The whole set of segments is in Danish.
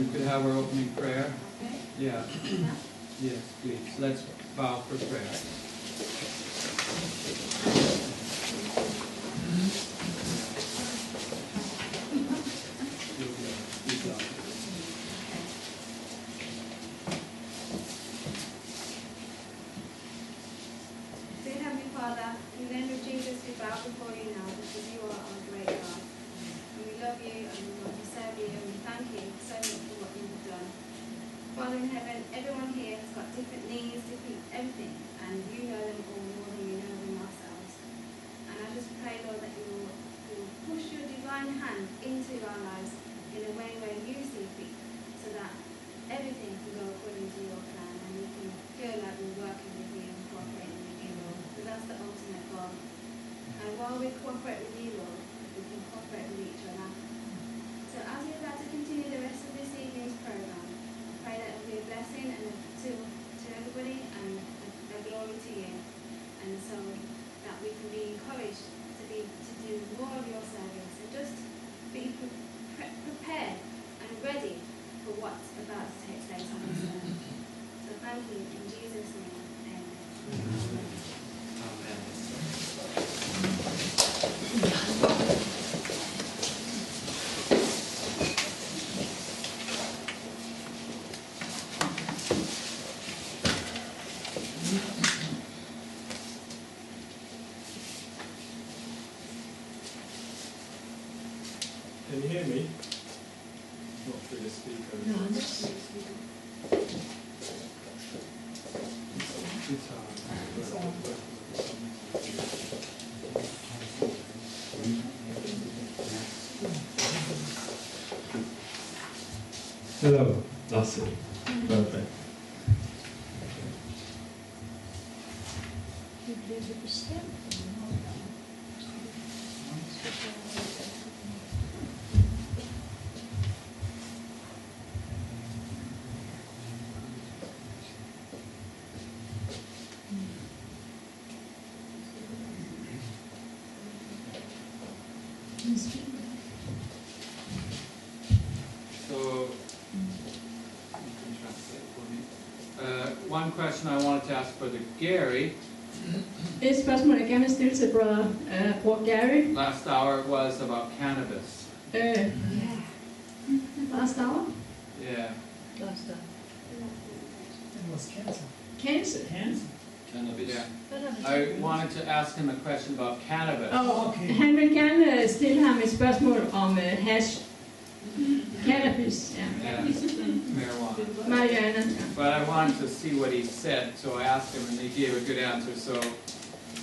we could have our opening prayer. Okay. Yeah. Yes, please. Let's bow for prayer. Dear Heavenly Father, in the name of Jesus, we bow before you now because you are our great God. And we love you and we want to serve you and we thank you so much for what you have done. Father in heaven, everyone here has got different needs, different everything, and you know them all more than we know them ourselves. And I just pray, Lord, that you will push your divine hand into our lives in a way where you see fit, so that everything can go according to your plan and we can feel like we're working with you and cooperating with you, Lord, because that's the ultimate goal. And while we cooperate with you, Lord, we can cooperate with each other. So as we're about to continue the rest of this evening's program, I pray that it will be a blessing and to everybody and a glory to you, and so that we can be encouraged to do more of your service and just be prepared and ready for what's about to take place on this earth. So thank you in Jesus' name. Amen. Can you hear me? Not through the speaker. No, not through the speaker. Hello, that's it. Perfect. So, you can translate for me. One question I wanted to ask Brother Gary. Et spørgsmål, jeg gerne vil stille til bror Gary. Last hour was about cannabis. Last hour? Yeah. Last hour. It was cancer. Cancer? Cancer. Cannabis. Yeah. I wanted to ask him a question about cannabis. Og Okay. han vil gerne stille ham et spørgsmål om hash. Cannabis, ja. Yeah. Marijuana. Marijuana. But I wanted to see what he said, so I asked him and he gave a good answer. So,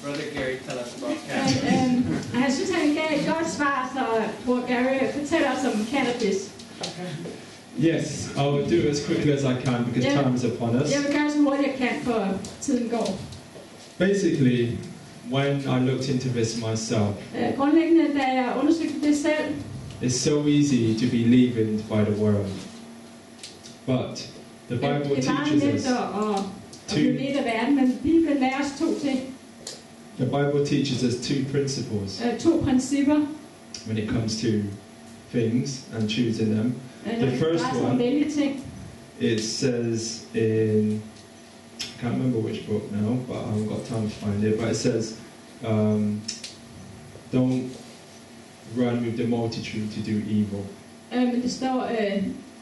Brother Gary, tell us about cannabis. Han synes, han gav et godt svar, så bror Gary, fortæl os om cannabis. Okay. Yes, I will do it as quickly as I can because Yeah. time is upon us. Jeg vil gøre så hurtigt jeg kan, for tiden går. Basically, when I looked into this myself, Grundlæggende, da jeg undersøgte det selv, it's so easy to be leavened by the world. But the Bible det er meget teaches nemt us, at blive ledt af verden, men Bibelen lærer os to ting. the Bible teaches us two principles To principper, when it comes to things and choosing them. når det first drejer sig om one- vælge ting. It says in, I can't remember which book now, but I haven't got time to find it, but it says, don't run with the multitude to do evil. Men det står,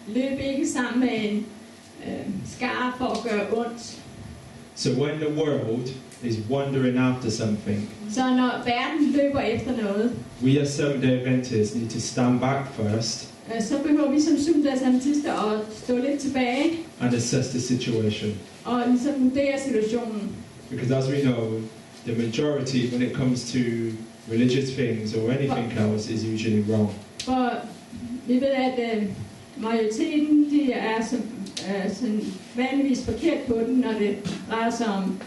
løb ikke sammen med en skare for at gøre ondt. So when the world is wandering after something, Så når verden løber efter noget, we as Seventh-day Adventists need to stand back first så behøver vi som syvendedagsadventister at stå lidt tilbage and assess the situation. og ligesom vurdere situationen. Because as we know, the majority, when it comes to religious things or anything else, is usually wrong. For vi ved, at majoriteten de er sådan vanligvis forkert på den, når det drejer sig om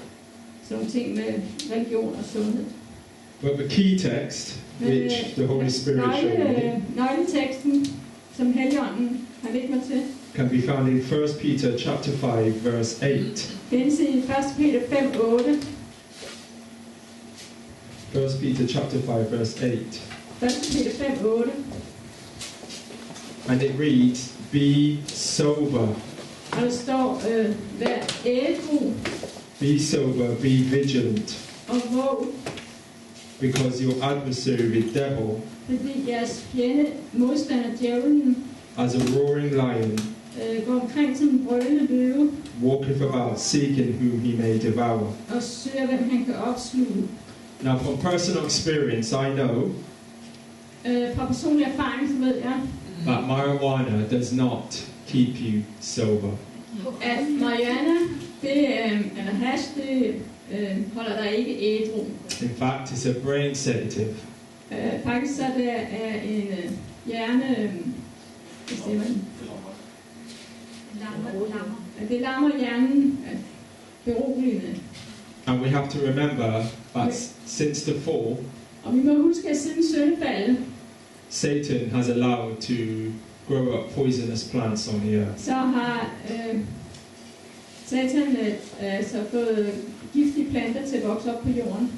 sådan nogle ting med religion og sundhed. But the key text, which the Holy Spirit showed me, Nøgleteksten, som Helligånden har ledt mig til, can be found in 1 Peter chapter 5, verse 8. findes i 1. Peter 5:8. 1 Peter chapter 5, verse 8. 1. Peter 5:8. And it reads, Be sober. Og der står, vær ædru Be sober, be vigilant, og våg, because your adversary, the devil, fordi jeres fjende, modstander djævlen, as a roaring lion, går omkring som en brølende løve walketh about, seeking whom he may devour. og søger, hvem han kan opsluge. Now, from personal experience, I know Fra personlig erfaring, så ved jeg, that marijuana does not keep you sober. at marijuana, eller hash, det holder dig ikke ædru. In fact, it's a brain sedative. Faktisk så er det en hjerne... hvad siger man? Det lammer hjernen beroligende. And we have to remember that since the fall, Og vi må huske, at siden syndefaldet, Satan has allowed to grow up poisonous plants on the earth. så har Satan så fået giftige planter til at vokse op på jorden.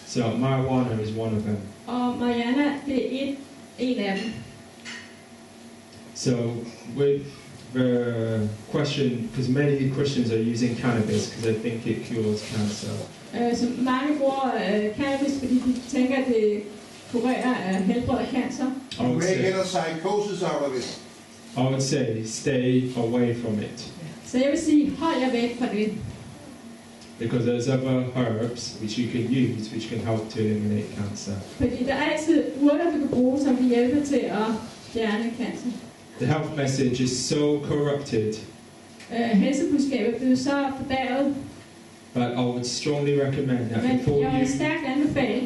So marijuana is one of them. Og marijuana, det er en af dem. So with the question, because many Christians are using cannabis because they think it cures cancer. Så mange bruger cannabis, fordi de tænker, at det kurerer helbreder cancer. I would Make say, a psychosis out of it. I would say stay away from it, Så jeg vil sige, hold jer væk fra det. because there's other herbs which you can use which can help to eliminate cancer. Fordi der er altid urter, du kan bruge, som kan hjælpe til at fjerne cancer. The health message is so corrupted Helsebudskabet blev så fordærvet, that I would strongly recommend that men jeg vil stærkt anbefale,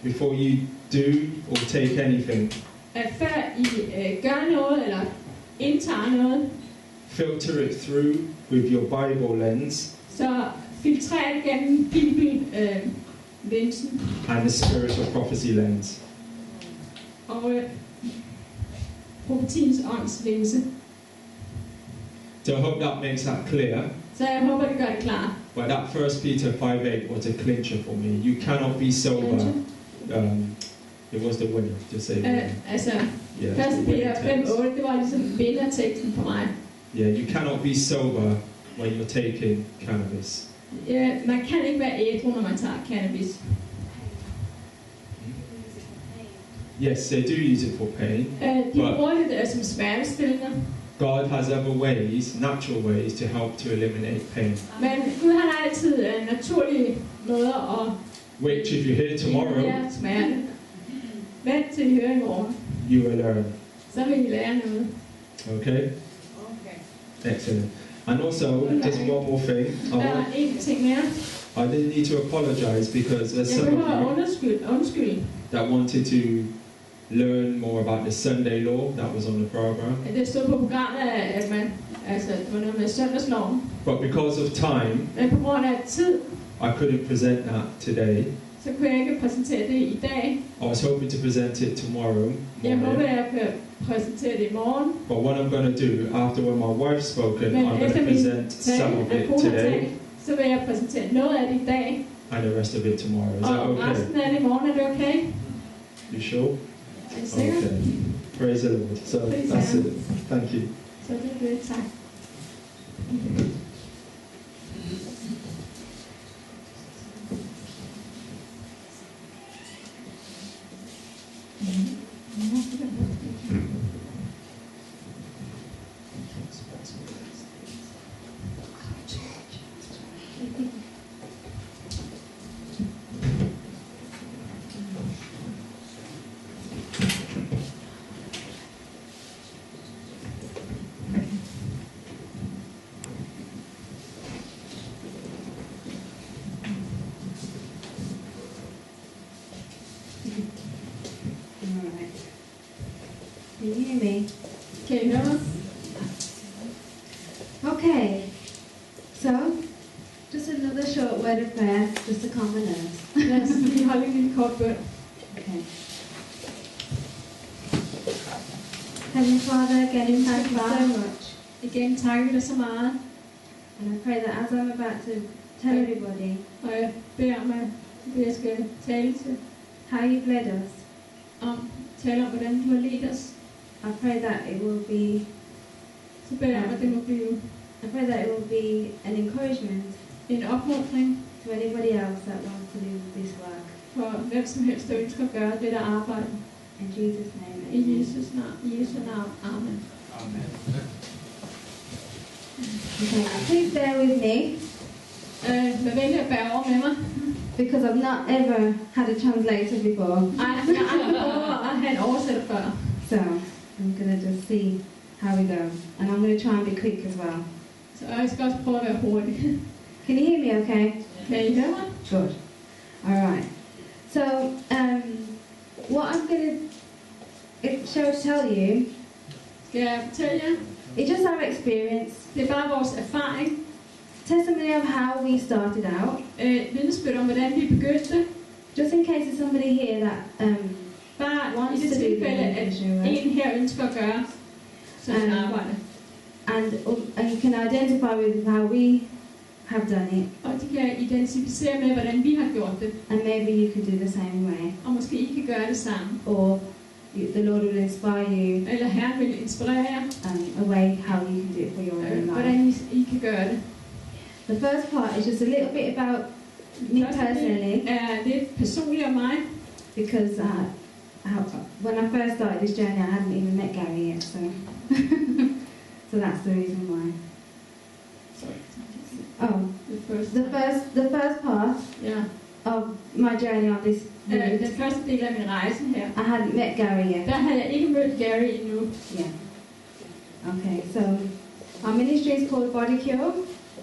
before you do or take anything, at før I gør noget eller indtager noget, filter it through with your Bible lens så filtrer det gennem Bibellinsen and the spiritual prophecy lens. og profetiens åndslinse. So I hope that makes that clear. Så jeg håber, det gør det klart. But that 1 Peter 5:8 was a clincher for me. You cannot be sober. It was the winner, just say the winner. Altså, Yeah, 1. it's the Peter winning text. 5:8, det var ligesom vinderteksten for mig. Yeah, you cannot be sober when you're taking cannabis. Man kan ikke være ædru, når man tager cannabis. Yes, they do use it for pain. De bruger det som smertestillende. God has other ways, natural ways, to help to eliminate pain. Men Gud har altid naturlige måder at Which, if you're here tomorrow, eliminere smerte. Vent til I hører i morgen, you will learn. så vil I lære noget. Okay? Excellent. And also, just one more thing. Der er en ting mere. I didn't need to apologize because there's Jeg some behøver of you undskyld. that wanted to learn more about the Sunday law that was on the program. Det stod på programmet, at man, altså, det var noget med søndagsloven. But because of time, Men på grund af tid, I couldn't present that today. så kunne jeg ikke præsentere det i dag. I was hoping to present it tomorrow Jeg håber, morning. jeg kan præsentere det i morgen. But what I'm going to do, after when my wife's spoken, Men I'm going efter to min present some tale, of at it kone har today talt, så vil jeg præsentere noget af det i dag. and the rest of it tomorrow. Is that Og okay? resten af det i morgen, er det okay? You sure? Er det sikkert? Okay. Praise the Lord. So Praise that's God. it. Thank you. Så det er det. Tak. Alright. Can you hear me? Kan I høre mig? Okay. So, just another short word of prayer, just to calm the nerves. Lad os lige holde en lille kort bøn. Okay. Heavenly Father, again, thank you so much. Igen takker vi dig så meget, And I pray that as I'm about to tell everybody og jeg beder om, at jeg skal tale til how you've led us, tale om, hvordan du har ledt os. I pray that it will be Så beder jeg om, at det må blive I pray that it will be an encouragement en opmuntring to anybody else that wants to do this work. for hvem som helst, der ønsker at gøre det der arbejde. In Jesus' name. I Amen. Jesus navn. I Jesu navn. Amen. Amen. Okay, please bear with me Vær venlig at bære over med mig. because I've not ever had a translator before. Ej, jeg har aldrig prøvet at have en oversætter før. So I'm going to just see how we go. And I'm going to try and be quick as well. Så jeg skal også prøve at være hurtig. Can you hear me okay? Kan I høre mig? Good. All right. So what I'm going to tell you, Skal jeg fortælle jer? it's just our experience, Det er bare vores erfaring. testimony of how we started out. Vidnesbyrd om, hvordan vi begyndte. Just in case there's somebody here that Bare i wants det to do the tilfælde, at missionary work. en her ønsker at gøre sådan et arbejde. And you can identify with how we have done it, Og de kan identificere med, hvordan vi har gjort det. and maybe you could do the same way, Og måske I kan gøre det samme. or the Lord will inspire you Eller Herren vil inspirere jer, a way how you can do it for your own life. hvordan I kan gøre det. The first part is just a little bit about me personally, Er lidt personligt om mig. because when I first started this journey, I hadn't even met Gary yet, so so that's the reason why. Oh, the first part Ja. of my journey on this route, Den første del af min rejse her, I hadn't met Gary yet. der havde jeg ikke mødt Gary endnu. Yeah. Okay, so our ministry is called Body Cure.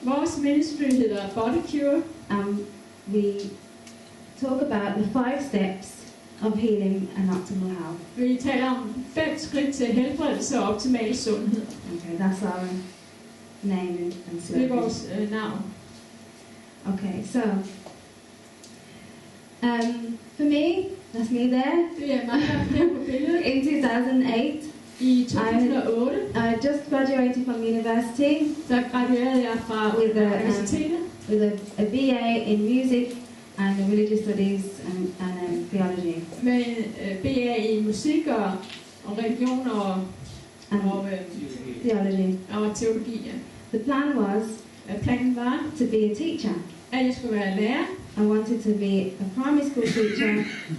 Vores ministry hedder Body Cure. We talk about the 5 steps of healing and optimal health. Vi taler om 5 skridt til helbredelse og optimal sundhed. Okay, that's our name and Det er service. vores navn. Okay, so for me, that's me there. Det er mig, der er på billedet. In 2008, I 2008, I just graduated from university der graduerede jeg fra With a, universitetet with a BA in music and religious studies and theology. med en BA i musik og religion og Theology. teologi. Ja. The plan was Planen var, to be a teacher. at jeg skulle være lærer. I wanted to be a primary school teacher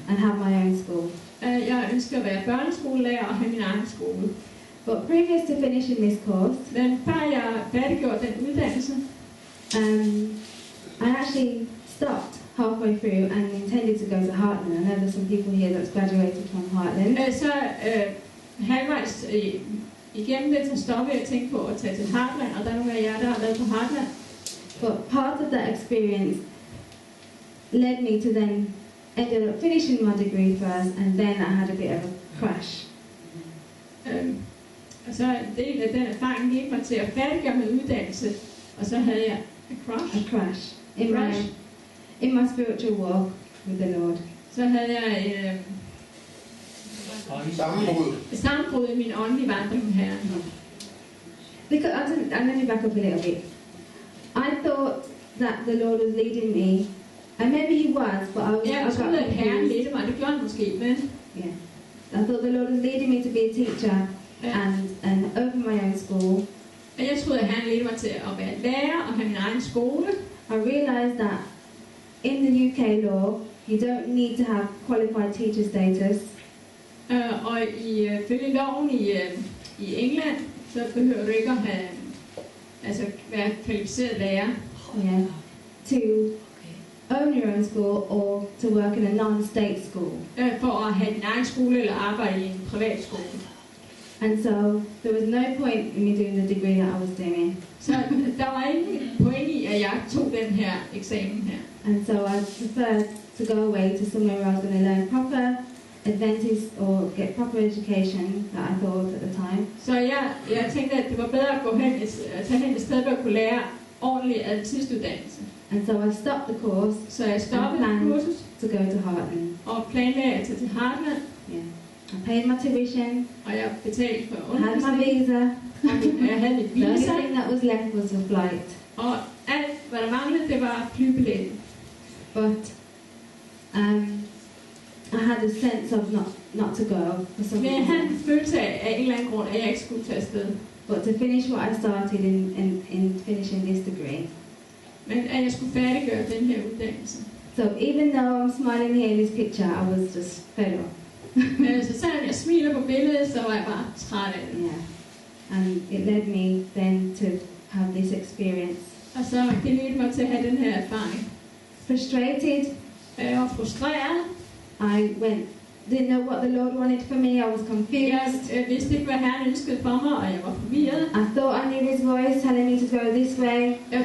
and have my own school. Jeg ønsker at være børneskolelærer og have min egen skole. But previous to finishing this course, Men før jeg færdiggjorde den uddannelse, I actually stopped halfway through and intended to go to Heartland. I know there's some people here that's graduated from Heartland. så halvvejs igennem det, så stoppede jeg og tænkte på at tage til Heartland, og der er nogle af jer, der har været på Heartland. But part of that experience led me to then ended up finishing my degree first, and then I had a bit of a crash. Og så en del af den erfaring gik mig til at færdiggøre min uddannelse, og så havde jeg A crash in my spiritual walk with the Lord. Så havde jeg Sammenbrud. et sammenbrud i min åndelige vandring med Herren. Because let me back up a little bit. I thought that the Lord was leading me, and maybe He was, but I Jeg got troede, at Herren confused. ledte mig, det gjorde han måske, men Yeah, I thought the Lord was leading me to be a teacher and open my own school. jeg troede, at Herren ledte mig til at være lærer og have min egen skole. I realized that in the UK law, you don't need to have qualified teacher status. Og ifølge loven i England, så behøver du ikke at have, være kvalificeret lærer. Yeah, to own your own school or to work in a non-state school. For at have din egen skole eller arbejde i en privat skole. And so there was no point in me doing the degree that I was doing. Så der var ingen point i, at jeg tog den her eksamen her. And so I preferred to go away to somewhere where I was going to learn proper Adventist or get proper education that I thought at the time. Så jeg tænkte, at det var bedre at tage hen et sted, hvor jeg kunne lære ordentlig adventistuddannelse. And so I stopped the course Så jeg stoppede kursus to go to Heartland. og planlagde at tage til Heartland. Yeah. I paid my tuition, Og jeg betalte for I had my undervisning. visa. Jeg havde mit The only visa. thing that was left was a flight. Og alt, hvad der manglede, det var flybilletten. But I had a sense of not to go for some Men jeg reason. havde en følelse af en eller anden grund, at jeg ikke skulle tage afsted. but to finish what I started in finishing this degree. Men at jeg skulle færdiggøre den her uddannelse. So even though I'm smiling here in this picture, I was just fed up. Så selvom jeg smiler på billedet, så var jeg bare træt af det. Yeah. And it led me then to have this experience. Og så det ledte mig til at have den her erfaring. Frustrated, Jeg var frustreret. didn't know what the Lord wanted for me. I was confused. Jeg vidste ikke, hvad Herren ønskede for mig, og jeg var forvirret. I thought I knew His voice telling me to go this way, Jeg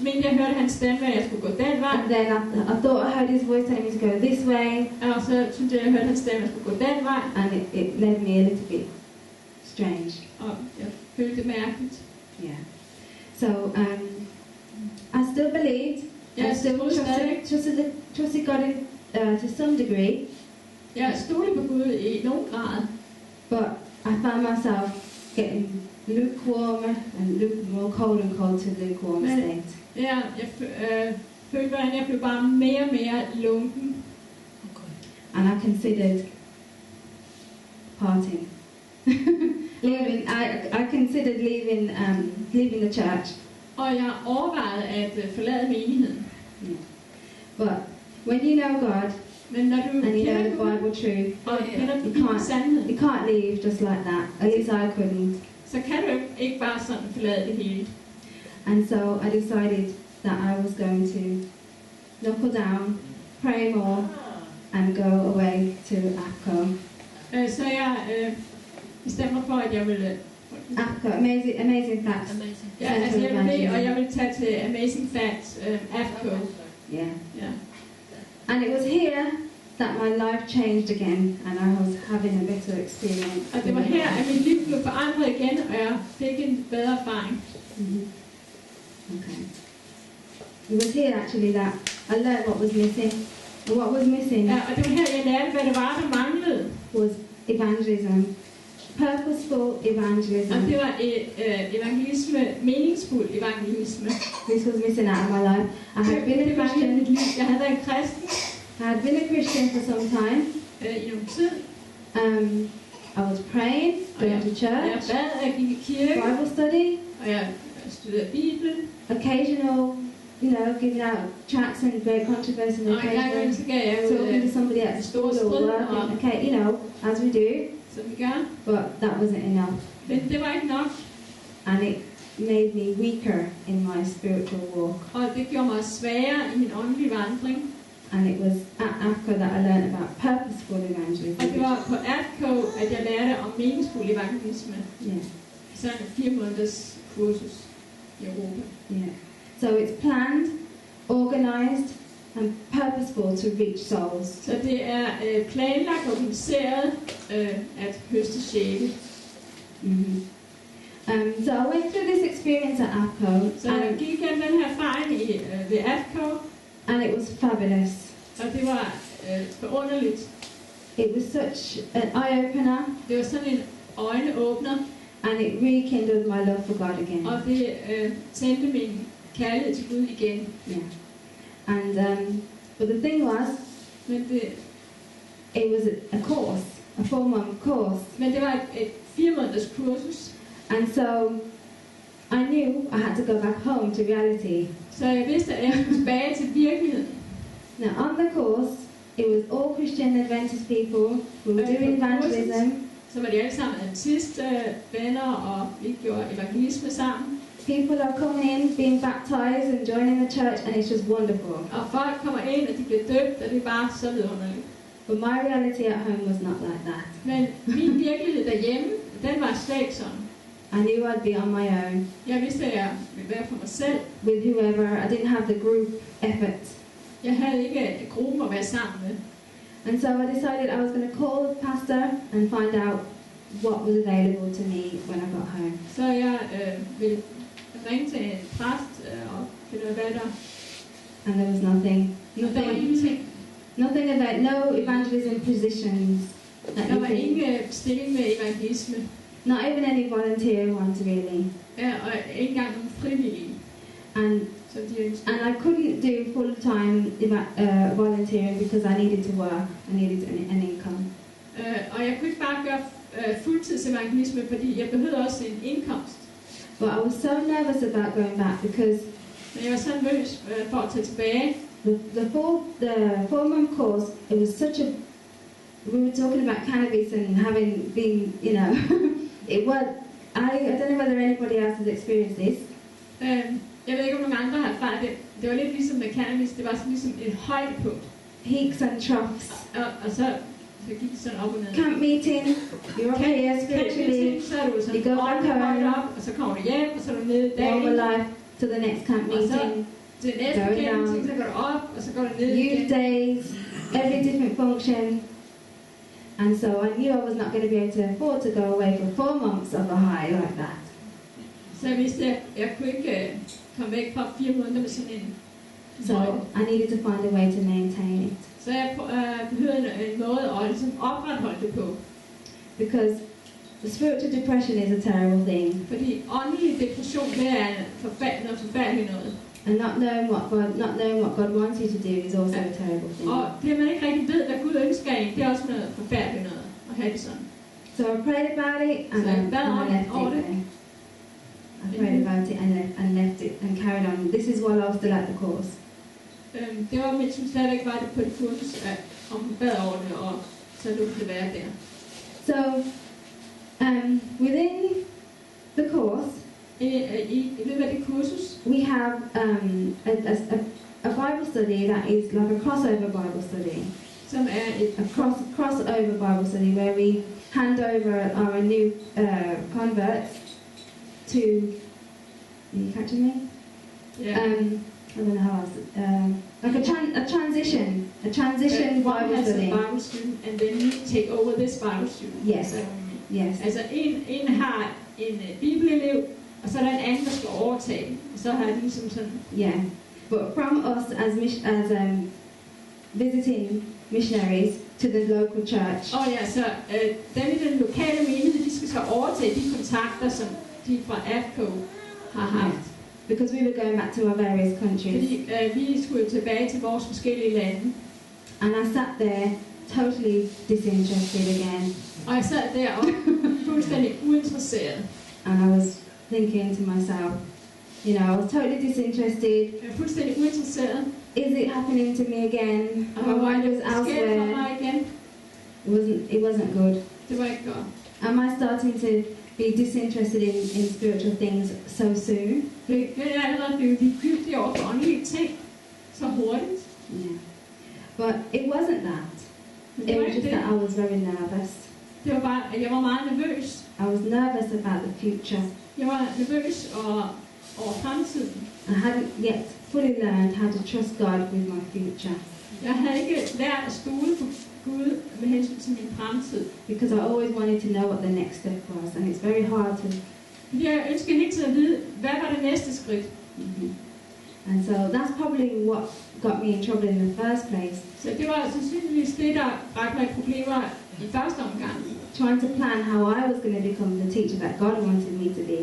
mente, jeg hørte hans stemme, at jeg skulle gå den vej. and then I thought I heard His voice telling me to go this way, Og så syntes jeg hørte hans stemme, at jeg skulle gå den vej. and it led me a little bit strange. Og jeg følte det mærkeligt. Yeah. So I still believed. I Jeg still troede stadig. trusted God to some degree, Jeg stolede på Gud i nogen grad. but I found myself getting lukewarmer and more cold and cold to lukewarm Men- state. Jeg følte, hvordan jeg blev bare mere og mere lunken. And I considered parting. Leaving. I considered leaving the church. Og jeg overvejede at forlade menigheden. But when you know God Men når du and you know kender the Gud, Bible truth, og kender You Bibelens can't. sandhed, you can't leave just like that. At least I couldn't. så kan du ikke bare sådan forlade det hele. And so I decided that I was going to knuckle down, pray more, and go away to AFCO. Så jeg bestemmer for, at jeg ville... AFCO, amazing facts. Ja, altså jeg ville det, og jeg ville tage til Amazing Facts, AFCO. Yeah. Ja. And it was here that my life changed again, and I was having a better experience. Og det var her, at mit liv blev forandret igen, og jeg fik en bedre erfaring. Mhm. Okay. It was here actually that I learned what was missing. And what was missing Ja, og det var her, jeg lærte, hvad det var, der manglede. was evangelism. Purposeful evangelism. Og det var evangelisme, meningsfuld evangelisme. This was missing out of my life. I had been a Det manglede i mit Christian. liv. Jeg havde været en kristen I had been a Christian for some time. i nogle tid. I was praying, going to Jeg church, bad, jeg gik i kirke, Bible study, og jeg studerede Bibelen. occasional, giving out tracts and great controversy and Og en gang imellem, occasional så gav jeg talking to somebody at the school or working. Okay, as we do. som vi gør. But that wasn't enough, Men det var ikke nok, and it made me weaker in my spiritual walk. og det gjorde mig svagere i min åndelige vandring. And it was at AFCO that I learned about purposeful Og det evangelism. var på AFCO, at jeg lærte om meningsfuld evangelisme. Yeah, Sådan et 4 måneders kursus i Europa. yeah. So it's planned, organized, and purposeful to reach souls. Så det er planlagt og organiseret at høste sjæle. Mm-hmm. So I went through this experience at AFCO, Så jeg gik igennem den her erfaring ved AFCO, and it was fabulous. og det var forunderligt. It was such an eye-opener, Det var sådan en øjneåbner, and it rekindled my love for God again. og det tændte min kærlighed til Gud igen. Yeah. And but the thing was, Men det, it was a course, a 4-month course, men det var et 4 måneders kursus, and so I knew I had to go back home to reality. så jeg vidste, at jeg skulle tilbage til virkeligheden. Now on the course, it was all Christian Adventist people who were doing evangelism. Så var de alle sammen venner, og vi gjorde evangelisme sammen. People are coming in, being baptized and joining the church, and it's just wonderful. Og folk kommer ind, og de bliver døbt, og det er bare så vidunderligt. But my reality at home was not like that. Men min virkelighed derhjemme, den var slet ikke sådan. I knew I'd be on my own Jeg vidste, at jeg ville være for mig selv. with whoever. I didn't have the group effort. Jeg havde ikke gruppen at være sammen med. And so I decided I was going to call the pastor and find out what was available to me when I got home. Så jeg ville ringe til en præst og finde ud af, hvad der. And there was nothing. Og der var ingenting. Nothing about, no evangelism positions. That Der you var can, ingen stilling med evangelisme. not even any volunteer ones really. Ja, og ikke engang nogen frivillige, And som de ønskede. I couldn't do full-time volunteering because I needed to work. I needed an income. Og jeg kunne ikke bare gøre fuldtidsevangelisme, fordi jeg behøvede også en indkomst. But I was so nervous about going back because Men jeg var så nervøs for at tage tilbage. the 4-month course, it was such a, we were talking about cannabis and having been, you know, it was, I don't know whether anybody else has experienced this. Jeg ved ikke, om nogle andre har erfaret det. Det var lidt ligesom med cannabis. Det var sådan ligesom et højdepunkt. Peaks and troughs. Og så gik det sådan op og ned. Camp meeting, you're up here spiritually, Så er du sådan you go back home, op, og så kommer du hjem, og så er du nede i dagen. normal life to the next camp meeting, Til næste Going camp down. meeting, så går du op, og så går du ned youth igen. days, every different function. And so I knew I was not going to be able to afford to go away for 4 months of a high like that. Så jeg vidste, at jeg kunne ikke komme væk fra 4 måneder med sådan en So højde. I needed to find a way to maintain it. Så jeg behøvede en måde at ligesom opretholde det på. Because the spiritual depression is a terrible thing. Fordi åndelig depression, det er noget forfærdeligt noget. And not knowing what God wants you to do is also a terrible thing. Og det, man ikke rigtig ved, hvad Gud ønsker en, det er også noget forfærdeligt noget at have det sådan. So I prayed about it and So I bad left on it it. there. I prayed about it and left it and carried on. This is while I was still at the course. Det var, mens hun slet ikke var det på det kursus, om hun bad over det, og så lå det være der. So within the course, I løbet af det kursus, we have a Bible study that is like a crossover Bible study. som er et A crossover Bible study where we hand over our new converts to. Are you catching me? ja, I don't know how else. Like a transition one Bible has a study. Bible student, and then you take over this Bible student. Yes. Så, Yes. altså en har en bibelelev, og så er der en anden, der skal overtage den. Og så har de ligesom sådan, Yeah. But from us as visiting missionaries to the local church. og ja, så dem i den lokale menighed, de skal så overtage de kontakter, som de fra AFCO har haft. Because we were going back to our various countries. Fordi vi skulle jo tilbage til vores forskellige lande. And I sat there totally disinterested again. Og jeg sad der og fuldstændig uinteresseret. And I was thinking to myself, you know, I was totally disinterested. Jeg var fuldstændig uinteresseret. Is it happening to me again? Og My hvad var mind det, was der skete for elsewhere. mig igen? It wasn't good. Det var ikke godt. Am I starting to be disinterested in spiritual things so soon? Det er allerede blevet ligegyldigt over for åndelige ting så hurtigt. Yeah. But it wasn't that. Men It det var was ikke just det. that I was very nervous. Det var bare, at jeg var meget nervøs. I was nervous about the future. Jeg var nervøs over fremtiden. I hadn't yet fully learned how to trust God with my future. Jeg havde ikke lært at stole på Gud med hensyn til min fremtid. Because I always wanted to know what the next step was, and it's very hard to. Fordi jeg ønskede hele tiden at vide, hvad var det næste skridt. And so that's probably what got me in trouble in the first place. Så det var sandsynligvis det, der bragte mig i problemer i første omgang. Trying to plan how I was going to become the teacher that God wanted me to be,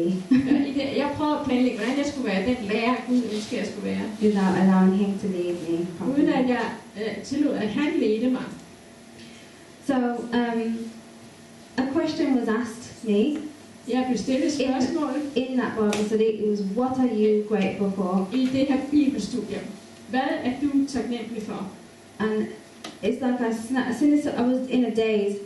Jeg prøvede at planlægge, hvordan jeg skulle være den lærer, Gud ønskede, jeg skulle være. without allowing Him to lead me Uden properly. at jeg tillod, at han ledte mig. So a question was asked me Jeg blev stillet spørgsmål in that Bible study. It was, what are you grateful for? i det her bibelstudie. Hvad er du taknemmelig for? And it's like as soon as I was in a daze,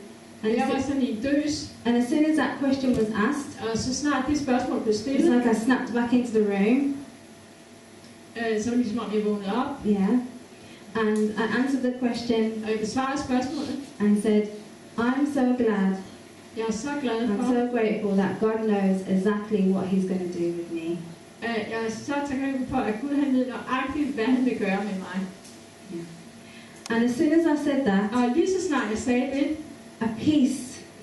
and Jeg var sådan i en døs, as soon as that question was asked, og så snart det spørgsmål blev it's stillet, like I snapped back into the room. så var det ligesom om jeg vågnede op, Yeah. And I answered the question og jeg besvarede spørgsmålet. and said, I'm so glad, Jeg er så glad I'm for, so grateful that God knows exactly what He's going to do with me. jeg er så taknemmelig for, at Gud han ved nøjagtigt, hvad han vil gøre med mig. And as soon as I said that, Og lige så snart jeg sagde det, a peace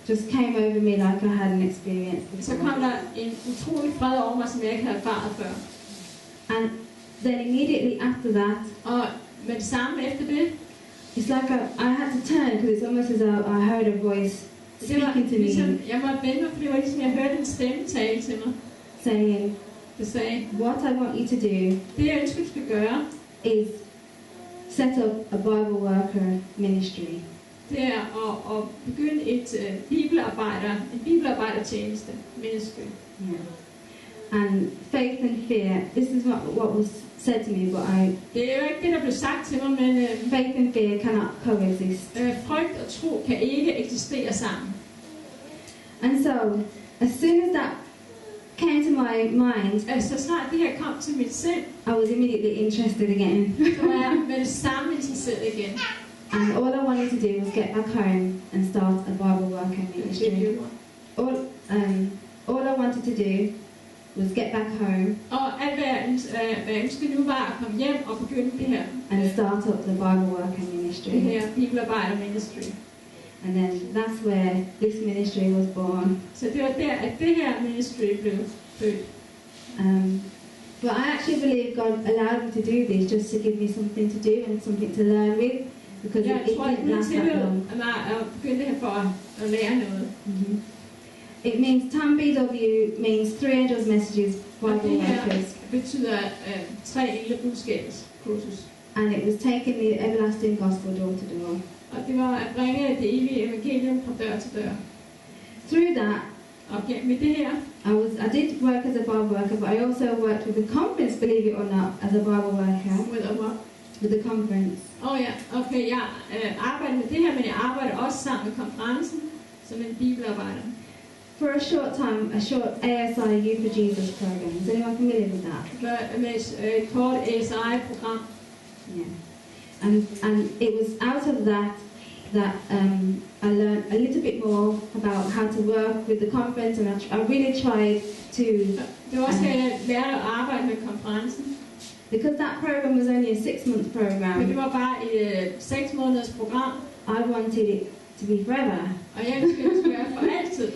just came over me like I hadn't experienced så before. kom der en utrolig fred over mig, som jeg ikke havde erfaret før. And then immediately after that, Og med det samme efter det, it's like I had to turn because it's almost as though I heard a voice det var speaking to ligesom, me jeg måtte vende mig, for det var ligesom, jeg hørte en stemme tale til mig, saying, der sagde, what I want you to do det jeg ønsker, du skal gøre, is set up a Bible worker ministry. det er at begynde en bibelarbejdertjeneste, ministry. Yeah. And faith and fear, this is what was said to me, but Det er jo ikke det, der blev sagt til mig, men faith and fear cannot coexist. frygt og tro kan ikke eksistere sammen. And so, as soon as that came to my mind, Så snart det her kom til mit sind, I was immediately interested again. så var jeg med det samme interesseret igen. And all I wanted to do was get back home and start a Bible work and ministry. All I wanted to do was get back home Og alt hvad jeg ønskede nu var at komme hjem og begynde det her. and start up the Bible work and Det ministry. her bibelarbejder ministry. And then that's where this ministry was born. Så det var der, at det her ministry blev født. But I actually believe God allowed me to do this just to give me something to do and something to learn with, because Jeg it tror, at didn't Gud last that tillod long. mig at begynde det her for at lære noget. It means Tam BW means 3 angels messages Og Bible det her workers, betyder 3 engle budskabers kursus. and it was taking the everlasting gospel door to door. Og det var at bringe det evige evangelium fra dør til dør. Through that, Og gennem det her, I did work as a Bible worker, but I also worked with the conference, believe it or not, as a Bible worker with the conference. ja, okay, jeg arbejder med det her, men jeg arbejder også sammen med konferencen som en bibelarbejder. For a short ASI Youth for Jesus program. Is anyone familiar with that? Med et kort ASI-program. Yeah. And it was out of that I learned a little bit more about how to work with the conference, and I really tried to, Det var også, at jeg lærte at arbejde med konferencen. because that program was only a 6-month Men det program, var bare et 6 måneders program, I wanted it to be forever. og jeg ønskede, at det skulle være for altid.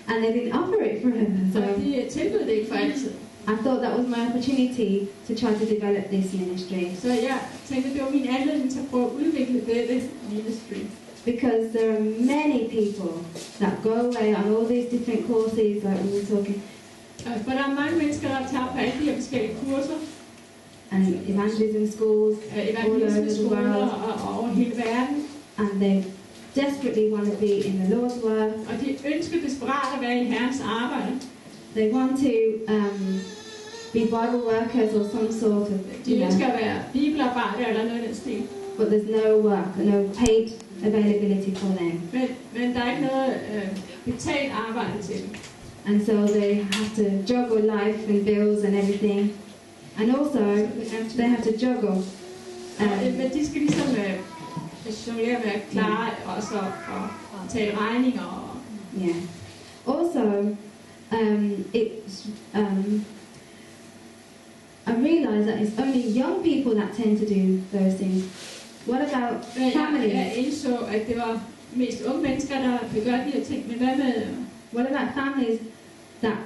And they didn't offer it forever, so Og de tilbød det ikke for altid. I thought that was my opportunity to try to develop this ministry. Så jeg tænkte, det var min anledning til at prøve at udvikle dette ministry. Because there are many people that go away on all these different courses like we were talking, For der er mange mennesker, der tager på alle de her forskellige kurser, and evangelism schools all over evangelisme the skoler world, og over hele verden. and they desperately want to be in the Lord's work. Og de ønsker desperat at være i Herrens arbejde. They want to be Bible workers or some sort of, De ønsker at være bibelarbejder eller noget af den stil. but there's no work, no paid availability for them. Men der er ikke noget betalt arbejde til dem. And so they have to juggle life and bills and everything. And also, they have to juggle. Men de skal ligesom jonglere med at klare også at tage regninger. Og Yeah. Also, I realised that it's only young people that tend to do those things. What about families? jeg indså, at det var mest unge mennesker, der vil gøre de her ting. Men hvad med What about families that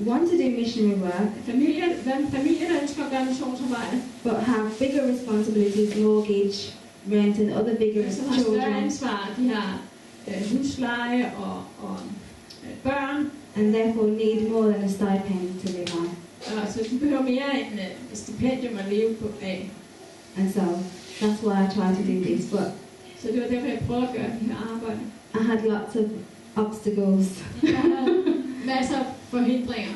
want to do missionary work familier? Hvad med familier, der ønsker at gøre missionsarbejde? but have bigger responsibilities, mortgage, rent, and other bigger Som har større children, ansvar. De har husleje og børn. and therefore need more than a stipend to live on? Så de behøver mere end et stipendium at leve på af. And so that's why I try to do this. But Så det var derfor, jeg prøvede at gøre det her arbejde. I had lots of obstacles Jeg havde masser af forhindringer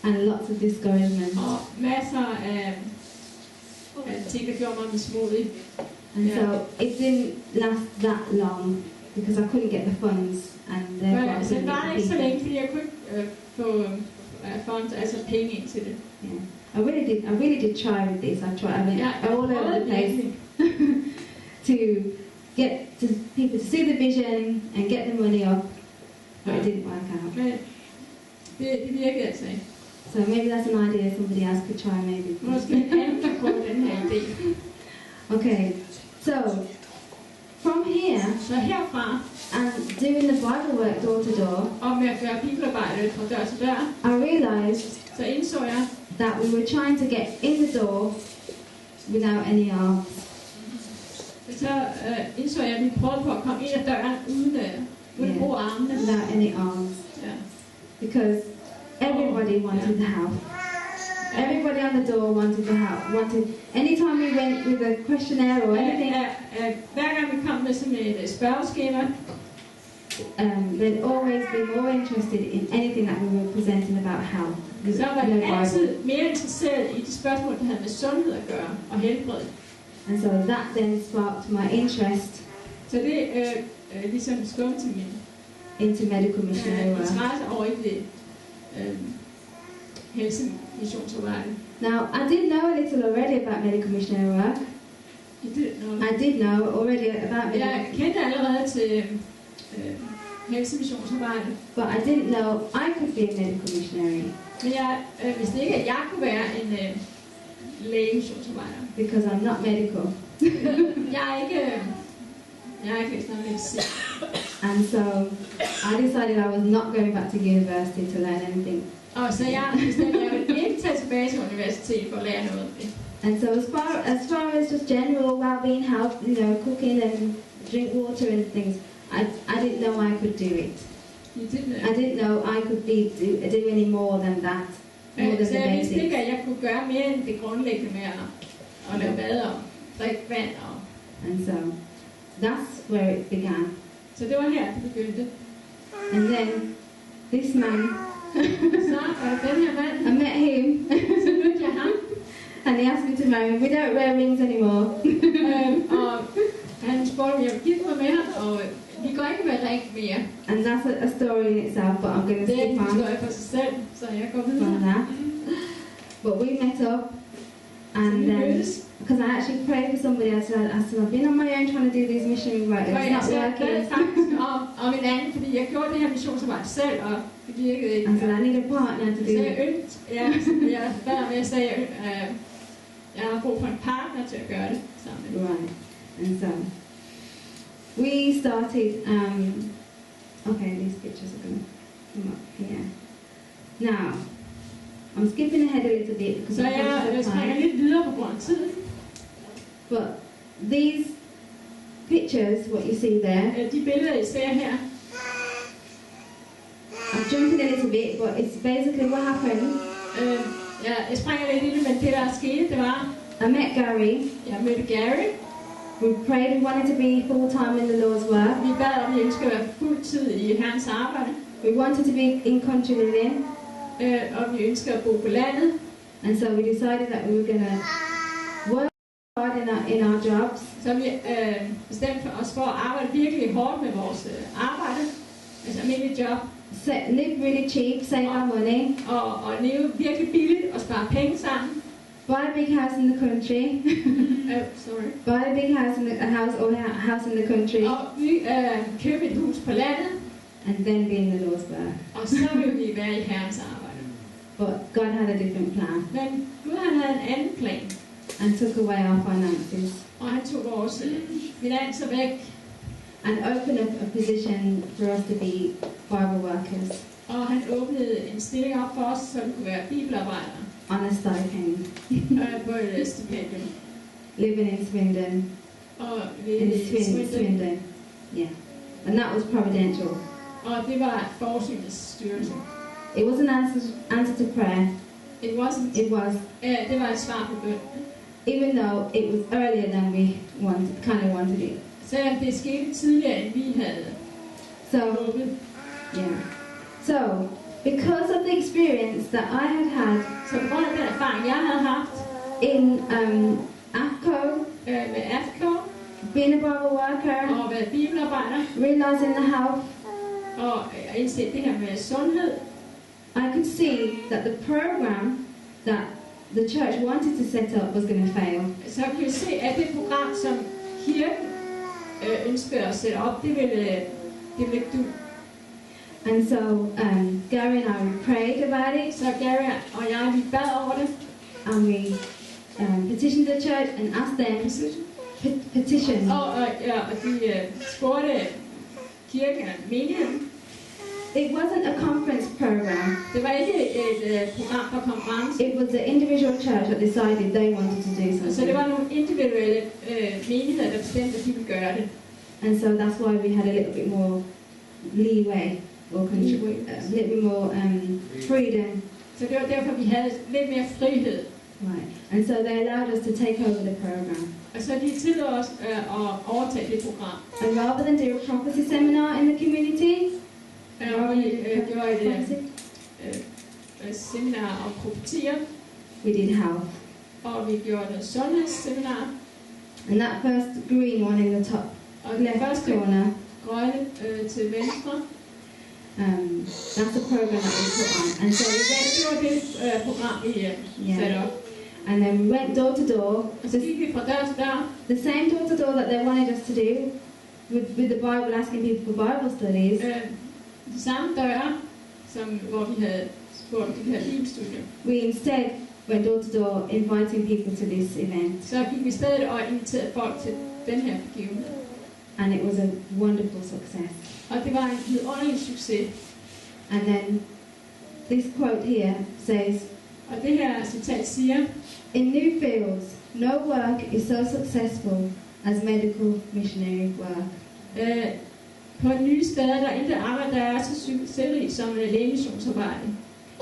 and lots of discouragement. og masser af ting, der gjorde mig mismodig. And so it didn't last that long because I couldn't get the funds, and therefore I Så det couldn't var get ikke the så people. længe, fordi jeg kunne ikke få funds, altså penge ind til det. Yeah. I really did try with this. I went all over the place to get to people to see the vision and get the money up, but it didn't work out. Men det virkede altså ikke. So maybe that's an idea somebody else could try maybe. Måske en anden kan prøve den her idé. Okay, so from here Så herfra, and doing the Bible work door to door, og med at gøre bibelarbejde fra dør til dør, I realized så indså jeg, that we were trying to get in the door without any arms. så indså jeg, at vi prøvede på at komme ind ad døren uden at bruge armene. Without any arms. Ja. Because everybody wanted the help. Everybody on the door wanted to help. Anytime we went with a questionnaire or anything, Hver gang vi kom med sådan et spørgeskema, they'd always be more interested in anything that we were presenting about health. så var de altid mere interesseret i de spørgsmål, der havde med sundhed at gøre og helbred. And so that then sparked my interest Så det ligesom skubbede til min into medical missionary work. interesse over i det helsemissionsarbejde. Now, I did know a little already about medical missionary work. I did know already about medical, Jeg kendte allerede til helsemissionsarbejde, but I didn't know I could be a medical missionary men jeg vidste ikke, at jeg kunne være en lægemissionsarbejder. because I'm not medical. Jeg er ikke læst noget medicin. And so I decided I was not going back to university to learn anything. Og så jeg bestemte, at jeg ville ikke tage tilbage til universitetet for at lære noget om det. And so as far as just general well-being, health, cooking and drink water and things, I didn't know I could do it. I didn't know I could do any more than that. More than Så the jeg vidste ikke, basics. at jeg kunne gøre mere end det grundlæggende med at lave mad og drikke vand. And so that's where it began. Så det var her, det begyndte. And then this man, Så den her mand, I met him, så mødte jeg ham, and he asked me to marry him. We don't wear rings anymore. og han spurgte, om jeg ville gifte mig med ham, og vi går ikke med ring mere. And that's a story in itself, but I'm going to Det er en skip on historie for sig selv, så jeg går from videre. that. But we met up, and vi mødtes. because I actually prayed for somebody, I said, I've been on my own trying to do these missionary work, Og it's jeg not bad working. faktisk om en anden, fordi jeg gjorde det her missionsarbejde selv, og det virkede ikke. I said, I need a partner to Så do jeg it. jeg bad om, jeg sagde, jeg har brug for en partner til at gøre det sammen. Right. And so we started. Okay, these pictures are going to come up here. Now, I'm skipping ahead a little bit because Så I'm jeg conscious of springer time. lidt videre på grund af tiden. But these pictures, what you see there, De billeder, I ser her, I'm jumping a little bit, but it's basically what happened. jeg springer lidt i det, men det der skete, det var, I met Gary. jeg mødte Gary. We prayed. We wanted to be full time in the Lord's work. Vi bad om, at vi ønskede at være fuld tid i Herrens arbejde, We wanted to be in country living, og vi ønskede at bo på landet. and so we decided that we were going to work hard in our jobs. Så vi bestemte os for at arbejde virkelig hårdt med vores arbejde, altså almindeligt job, Live really cheap, save our money, og leve virkelig billigt og spare penge sammen. buy a big house in the country, buy a big house house in the country, Og vi købte et hus på landet, and then be in the Lord's work. og så ville vi være i Herrens arbejde. But God had a different plan Men Gud han havde en anden plan, and took away our finances og han tog vores finanser væk, and opened up a position for us to be Bible workers og han åbnede en stilling op for os, så vi kunne være bibelarbejdere on a stipend, på et stipendium. living in Swindon. Og In Swindon. Swindon, yeah, and that was providential. Og det var forsynets styrelse. It was an answer to prayer. It wasn't. It was, Det var et svar på bøn. even though it was earlier than we wanted it. Selvom det skete tidligere, end vi havde So, håbet. yeah. So, because of the experience that I had Så på grund af den erfaring, jeg havde haft in AFCO, med AFCO, being a Bible worker, og været bibelarbejder, realizing the health, og indset det her med sundhed, I could see that the program that the church wanted to set up was going to fail. så kunne jeg se, at det program, som kirken ønskede at sætte op, det ville ikke du. And so Gary and I we prayed about it, Så Gary og jeg, vi bad over det, and we petitioned the church and asked them petition. og de spurgte kirken og menigheden. It wasn't a conference program. Det var ikke et program for konference, It was the individual church that decided they wanted to do så det something. var nogle individuelle menigheder, der bestemte, at de ville gøre det. And so that's why we had a little bit more leeway or a little bit more freedom Så det var derfor, vi havde lidt mere frihed. Right. And so they allowed us to take over the program. Og så de tillod os at overtage det program. And rather than do a prophecy seminar in the community, Og vi gjorde et seminar om profetier, we did health. og vi gjorde et sundhedsseminar. And that first green one in the top Og den left første corner, grønne til venstre, that's the program that we put on. And so we went, det var det program, vi satte op. and then we went door to door. Og så gik vi fra dør til dør. The same door to door that they wanted us to do, with the Bible, asking people for Bible studies. De samme døre, hvor vi havde spurgt, de her bibelstudier. We instead went door to door, inviting people to this event, Så gik vi i stedet og inviterede folk til den her begivenhed. and it was a wonderful success. Og det var en vidunderlig succes. And then this quote here says, Og det her citat siger, "In new fields, no work is so successful as medical missionary work." på nye steder, der er intet arbejde, der er så succesrigt som lægemissionsarbejde.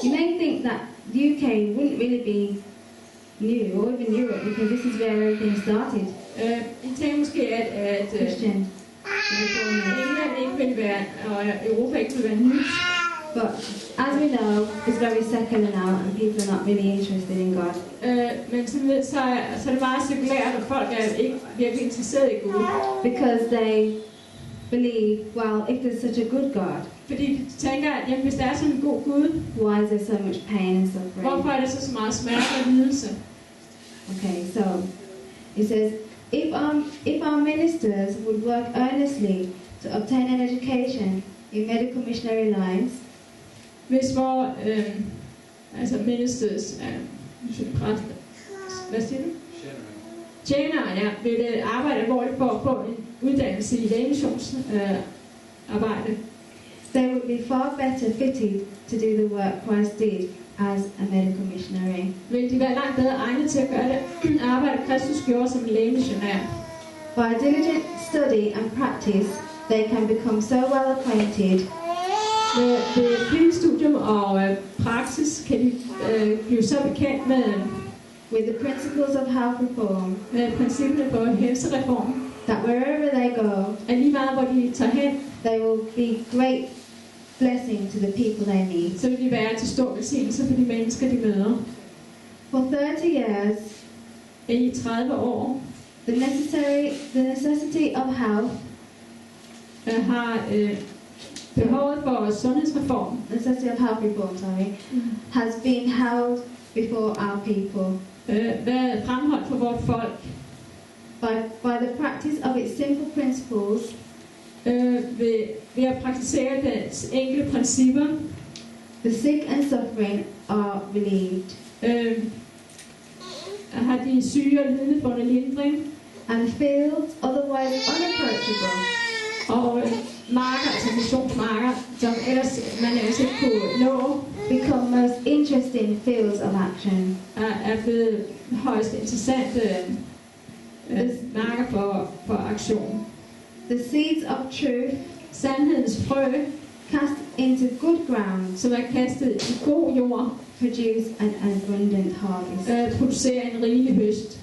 You may think that the UK wouldn't really be new, or even Europe, because this is where everything started. I tænker måske, at Christian. England ikke vil være, og Europa ikke vil være nyt. But as we know, it's very secular now, and people are not really interested in God. Men som ved, så er det meget sekulært, og folk er ikke virkelig interesseret i Gud. Because they believe, well, if there's such a good God, Fordi de tænker, at jamen, hvis der er sådan en god Gud, why is there so much pain and hvorfor suffering? er der så meget smerte og lidelse? Okay, so it says, if our ministers would work earnestly to obtain an education in medical missionary lines, Hvis vores ministers, præster, hvad siger du? Tjenere, ja, vil arbejde alvorligt for at få en uddannelse i lægemissionsarbejde, they would be far better fitted to do the work Christ did as a medical missionary. vil de være langt bedre egnet til at gøre det arbejde, Kristus gjorde som en lægemissionær. By diligent study and practice, they can become so well acquainted Ved flittigt studium og praksis kan de blive så bekendt with the principles of health reform med principperne på helsereformen, that wherever they go, at lige meget hvor de tager hen, they will be great blessing to the people they meet. så vil de være til stor velsignelse for de mennesker, de møder. For 30 years, I 30 år the necessity of health, har behovet for sundhedsreform has been held before our people været fremholdt for vores folk by the practice of its simple principles. ved at praktisere dens enkle principper. The sick and suffering are relieved, Har de syge og lidende fundet lindring, and fields otherwise unapproachable og marker, altså missionsmarker, som ellers man ellers ikke kunne nå, become most interesting fields of action. er blevet højst interessante marker for aktion. The seeds of truth Sandhedens frø, cast into good ground som er kastet i god jord, produce an abundant harvest. producerer en rigelig høst.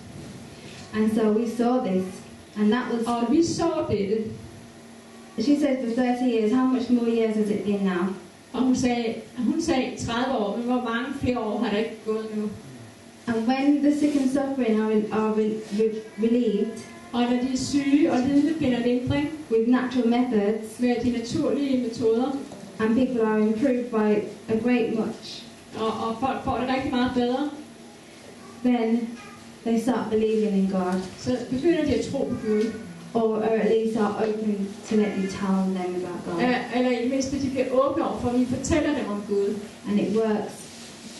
And so we saw this, and that was. Og vi så dette. She said for 30 years. How much more years has it been now? Og hun sagde 30 år, men hvor mange flere år har der ikke gået nu? And when the sick and suffering are relieved Og når de er syge og lidende finder lindring with natural methods, med de naturlige metoder, and people are improved by a great much, og folk får det rigtig meget bedre, then they start believing in God, så begynder de at tro på Gud. or at least are open to let you tell them about God. Eller i det mindste, de bliver åbne over for, at vi fortæller dem om Gud. And it works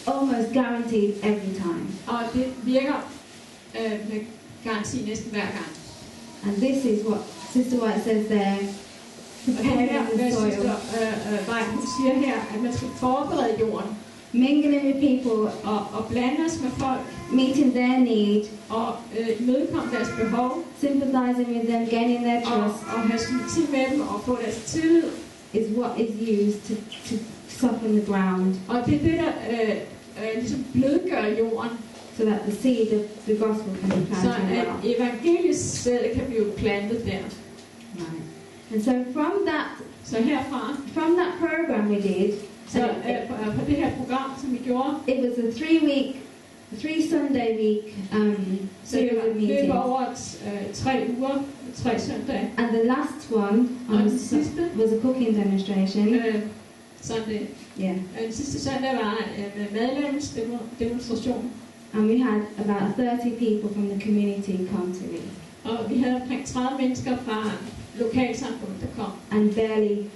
almost guaranteed every time. Og det virker med garanti næsten hver gang. And this is what Sister White says there. Og det er her, Preparing the hvad soil, Søster White, hun siger her, at man skal forberede jorden mingling with people, og blande os med folk meeting their need, og imødekomme deres behov sympathizing with them, gaining their trust, og have sympati med dem og få deres tillid. is what is used to soften the ground. Og det er det, der ligesom blødgøre jorden, so that the seed of the gospel can be så planted at well. evangelisk sæd kan blive plantet der. Right. And so Så herfra, from that program we did, så på det her program, som vi gjorde, it was a 3 Sunday week så det series var of løb meetings. over 3 uger, 3 søndage. And the last one Og on den sidste was a cooking demonstration. søndag. Yeah. Den sidste søndag var en madlavningsdemonstration, And we had about 30 people from the community come to it. og vi havde omkring 30 mennesker fra lokalsamfundet, der kom. And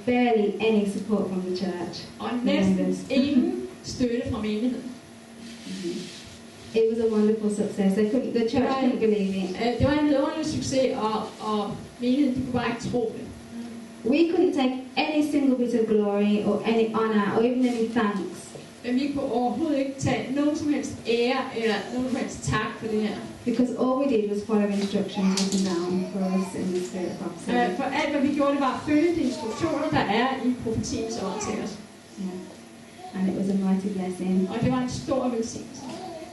barely any support from the church. Og næsten ingen støtte fra menigheden. It was a wonderful success. The church couldn't believe it. Det var en vidunderlig succes, og menigheden de kunne bare ikke tro det. We couldn't take any single bit of glory or any honor or even any thanks. Men vi kunne overhovedet ikke tage nogen som helst ære eller nogen som helst tak for det her. Because all we did was follow instructions written down for us in the spirit of prophecy. For alt hvad vi gjorde, det var at følge de instruktioner, der er i profetiens ord til os. Yeah. And it was a mighty blessing. Og det var en stor velsignelse.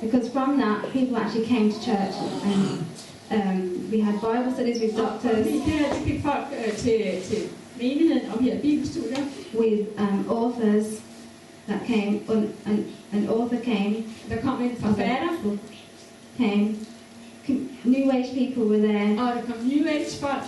Because from that, people actually came to church and we had Bible studies with doctors, Og det fik folk til menigheden, og vi havde bibelstudier. with authors that came, an author came, Der kom en forfatter, came, New Age people were there, og der kom New Age folk,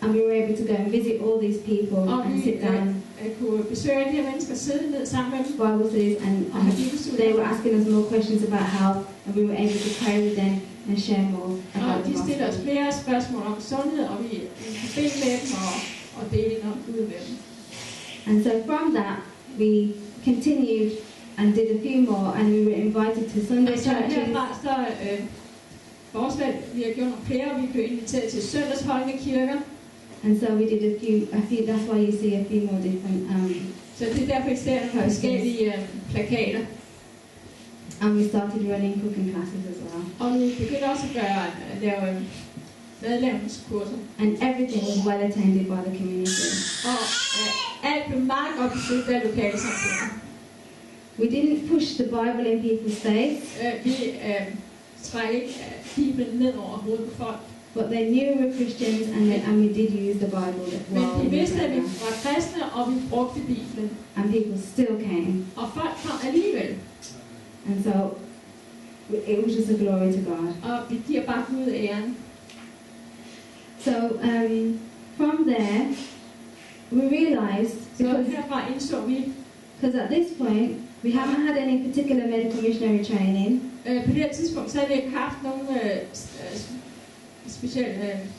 and we were able to go and visit all these people og and vi sit down, kunne besøge de her mennesker, sidde ned sammen med dem, Bible studies, and og have bibelstudier. they were asking us more questions about health, and we were able to pray with them and share more about Og the de stillede os gospel. flere spørgsmål om sundhed, og vi bede med dem og delte om Gud med dem. And so from that, we continued and did a few more, and we were invited to Sunday Og så churches. herfra, så fortsat, vi har gjort nogle flere, og vi blev inviteret til søndagsholdende kirker. And so we did a few. That's why you see a few more different. Så det er derfor, I ser nogle forskellige plakater. And we started running cooking classes as well. Og nu begyndte også at lave madlavningskurser. And everything was well attended by the community. Og alt blev meget godt besøgt af lokalsamfundet. We didn't push the Bible in people's face, Vi trækker ikke Bibelen ned over hovedet på folk. but they knew we were Christians, and we did use the Bible. Men While de we vidste, at vi were var kristne, og vi brugte Bibelen. and people still came. Og folk kom alligevel. And so it was just a glory to God. Og vi giver bare Gud æren. So from there, we realized, Så because herfra indså vi, at this point we haven't had any particular medical missionary training. på det her tidspunkt, så havde vi ikke haft nogen speciel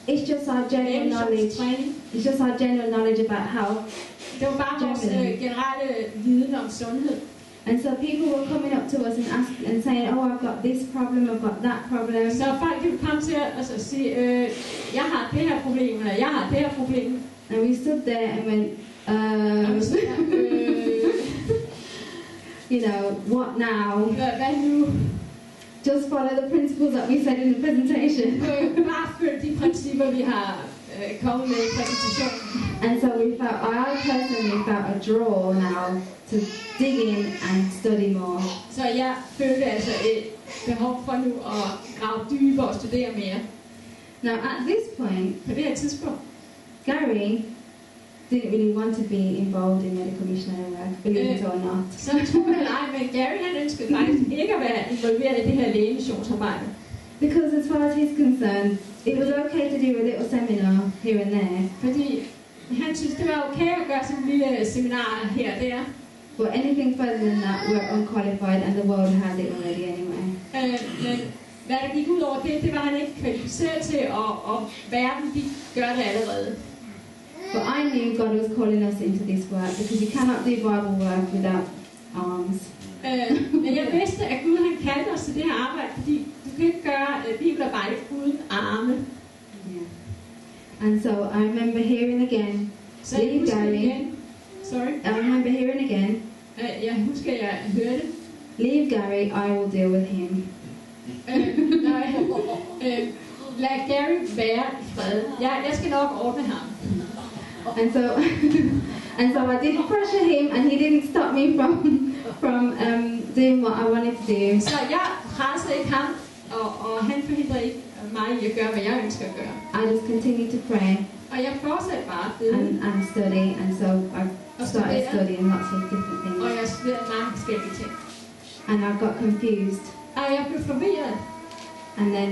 It's just our general knowledge. træning. It's just our general knowledge about health. Det var bare vores generelle viden om sundhed. And so people were coming up to us and saying, "Oh, I've got this problem, I've got that problem." Så folk ville komme til os og sige, jeg har det her problem, eller jeg har det her problem. And we stood there and went, Og vi siger, you know, what now? hvad nu? Just follow the principles that we said in the presentation. Bare følg de principper, vi har kommet med i præsentationen. And so I personally felt a draw now to dig in and study more. Så jeg følte altså et behov for nu at grave dybere og studere mere. Now at this point, På det her tidspunkt, Gary didn't really want to be involved in medical missionary work, believe it or not. så tro det eller ej, men Gary han ønskede faktisk ikke at være involveret i det her lægemissionsarbejde. Because as far as he's concerned, it was okay to do a little seminar here and there, Fordi han synes, det var okay at gøre sådan en lille seminar her og der. but anything further than that, we're unqualified and the world has it already anyway. Men hvad der gik ud over det var han ikke kvalificeret til, og verden de gør det allerede. But I knew God was calling us into this work because you cannot do Bible work without arms. Men jeg vidste, at Gud han kaldte os til det her arbejde, fordi du kan ikke gøre bibelarbejde uden arme. Yeah. And so I remember hearing again, Så jeg leave husker Gary. igen. Sorry. I remember hearing again, Jeg husker, at jeg hørte. leave Gary, I will deal with him. Lad Gary være i fred. Jeg skal nok ordne ham. And so And so I did pressure him, and he didn't stop me from doing what I wanted to do. Så jeg pressede ikke ham, og han forhindrede ikke mig i at gøre, hvad jeg ønsker at gøre. I just continued to pray Og jeg fortsatte bare at bede, and study, and so I started studying lots of different og things. jeg studerede mange forskellige ting. And I got confused, Og jeg blev forvirret. and then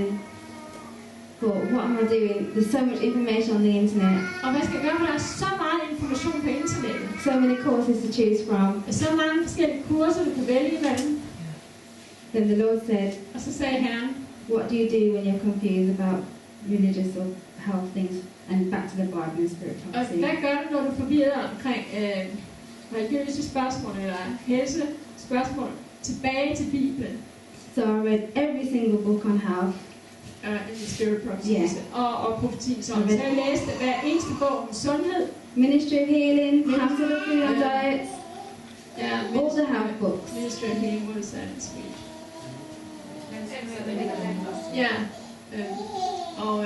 thought, what am I doing? There's so much information on the internet, Og hvad skal jeg gøre, for der er så meget information på internettet. so many courses to choose from. Så mange forskellige kurser, du kan vælge imellem. Then the Lord said, Og så sagde Herren, what do you do when you're confused about religious or health things? And back to the Bible and spirit og prophecy. hvad gør du, når du er forvirret omkring religiøse spørgsmål eller helsespørgsmål? Tilbage til Bibelen. So I read every single book on health. In the spirit prophecy. Yeah. Og profeti. Så jeg læste hver eneste bog om sundhed. Ministry of Healing, Counsel of Food and Diets, all the health books. Ministry of Healing, what is that in Swedish? Ja. Og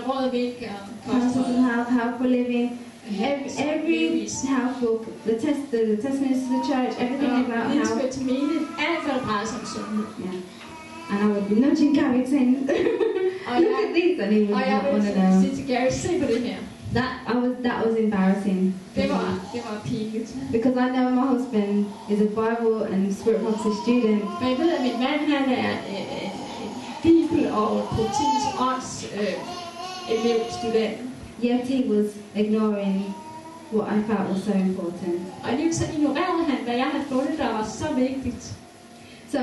råd og væk og Counsels kostråd. of Health, Health for Living. Every health book, the testimonies to the church, everything about health. Vitamine, alt hvad der drejer sig om sundhed. Yeah. And I would be nudging Gary saying, look at these, and he would Og jeg not want to vil know. sige til Gary, se på det her. That was embarrassing. Det var pinligt. Because I know my husband is a Bible and spirit prophecy student. For jeg ved, at min mand, han er en bibel- og profetiens ånds elevstudent. Yet he was ignoring what I felt was so important. Og alligevel så ignorerede han, hvad jeg havde fundet, der var så vigtigt. So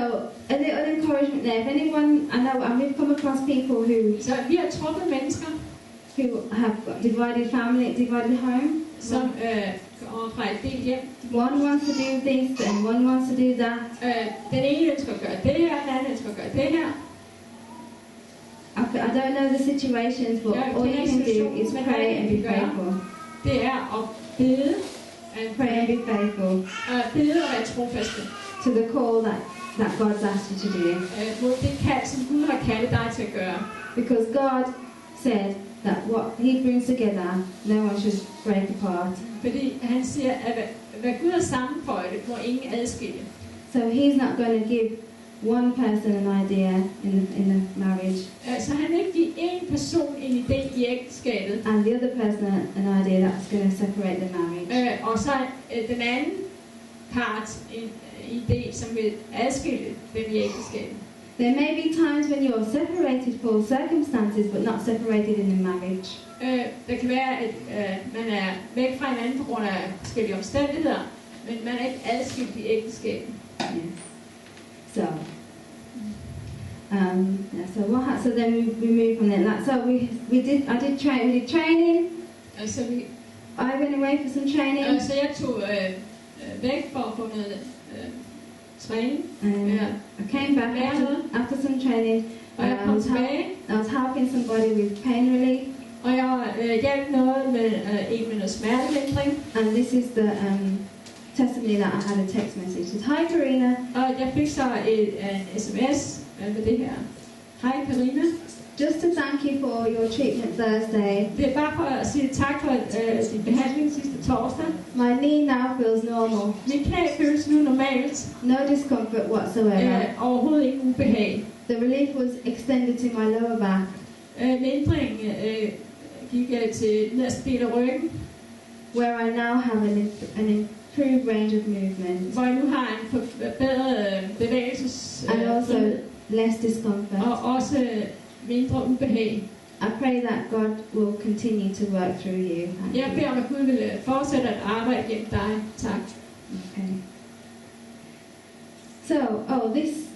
a little encouragement there. If anyone, I know I've come across people Så vi har truffet mennesker, who have got divided family, divided home. som kommer fra et delt hjem. One wants to do this and one wants to do that. Den ene ønsker at gøre det her, den anden ønsker at gøre det her. I don't know the situations, but all you can do is pray and be faithful. Det er at bede, Pray and be faithful bede og være trofaste. to the call that God's asked you to do. Mod det kald, som Gud har kaldet dig til at gøre. Because God said that what He brings together, no one should break apart. Fordi han siger, at hvad Gud har sammenføjet, må ingen adskille. So He's not going to give one person an idea in the marriage, Så han vil ikke give én person en idé i ægteskabet, and the other person an idea that's going to separate the marriage. og så den anden part en idé, som vil adskille dem i ægteskabet. There may be times when you're separated for circumstances, but not separated in the marriage. Der kan være, at man er væk fra hinanden på grund af forskellige omstændigheder, men man er ikke adskilt i ægteskabet. Yes. So, so then we move from there. Like, so we did training. Altså, I went away for some training. så jeg tog væk for at få noget træning. And I came back after some training. Og jeg kom tilbage, I was helping somebody with pain relief. og jeg hjalp noget med en med noget smertelindring. And this is the testimony that I had a text message. It says, hi Carina. Og jeg fik så en sms med det her. Hej Carina. Just to thank you for your treatment Thursday. Det er bare for at sige tak for din behandling sidste torsdag. My knee now feels normal. Mit knæ føles nu normalt. No discomfort whatsoever. Overhovedet ikke ubehag. The relief was extended to my lower back. Lindringen gik til nederste del af ryggen, where I now have an improved range of movement. hvor jeg nu har en forbedret bevægelses And also less discomfort. og også mindre ubehag. I pray that God will continue to work through you. Jeg beder om, at Gud vil fortsætte at arbejde gennem dig. Tak. Okay. So,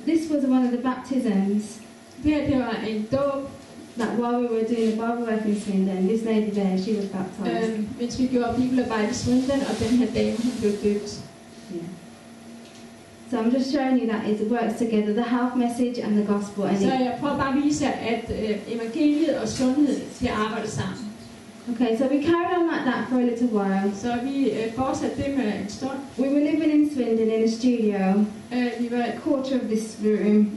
this was one of the baptisms. Det var en dåb, That while we were doing the Bible work in Swindon, this lady there, she was baptized. mens vi gjorde bibelarbejde i Swindon, og den her dame, hun blev døbt. Yeah. So I'm just showing you that it works together, the health message and the gospel. And Så jeg prøver bare at vise jer, at evangeliet og sundhed skal arbejde sammen. okay, so we carried on like that for a little while. Så vi fortsatte det med en stund. We were living in Swindon in a studio, Vi var, a quarter of this room.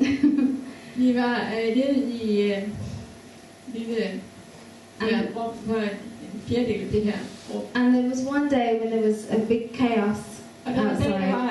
vi var levet i lille rum for en fjerdedel af det her rum. And there was one day when there was a big chaos Og der var en dag, der outside, var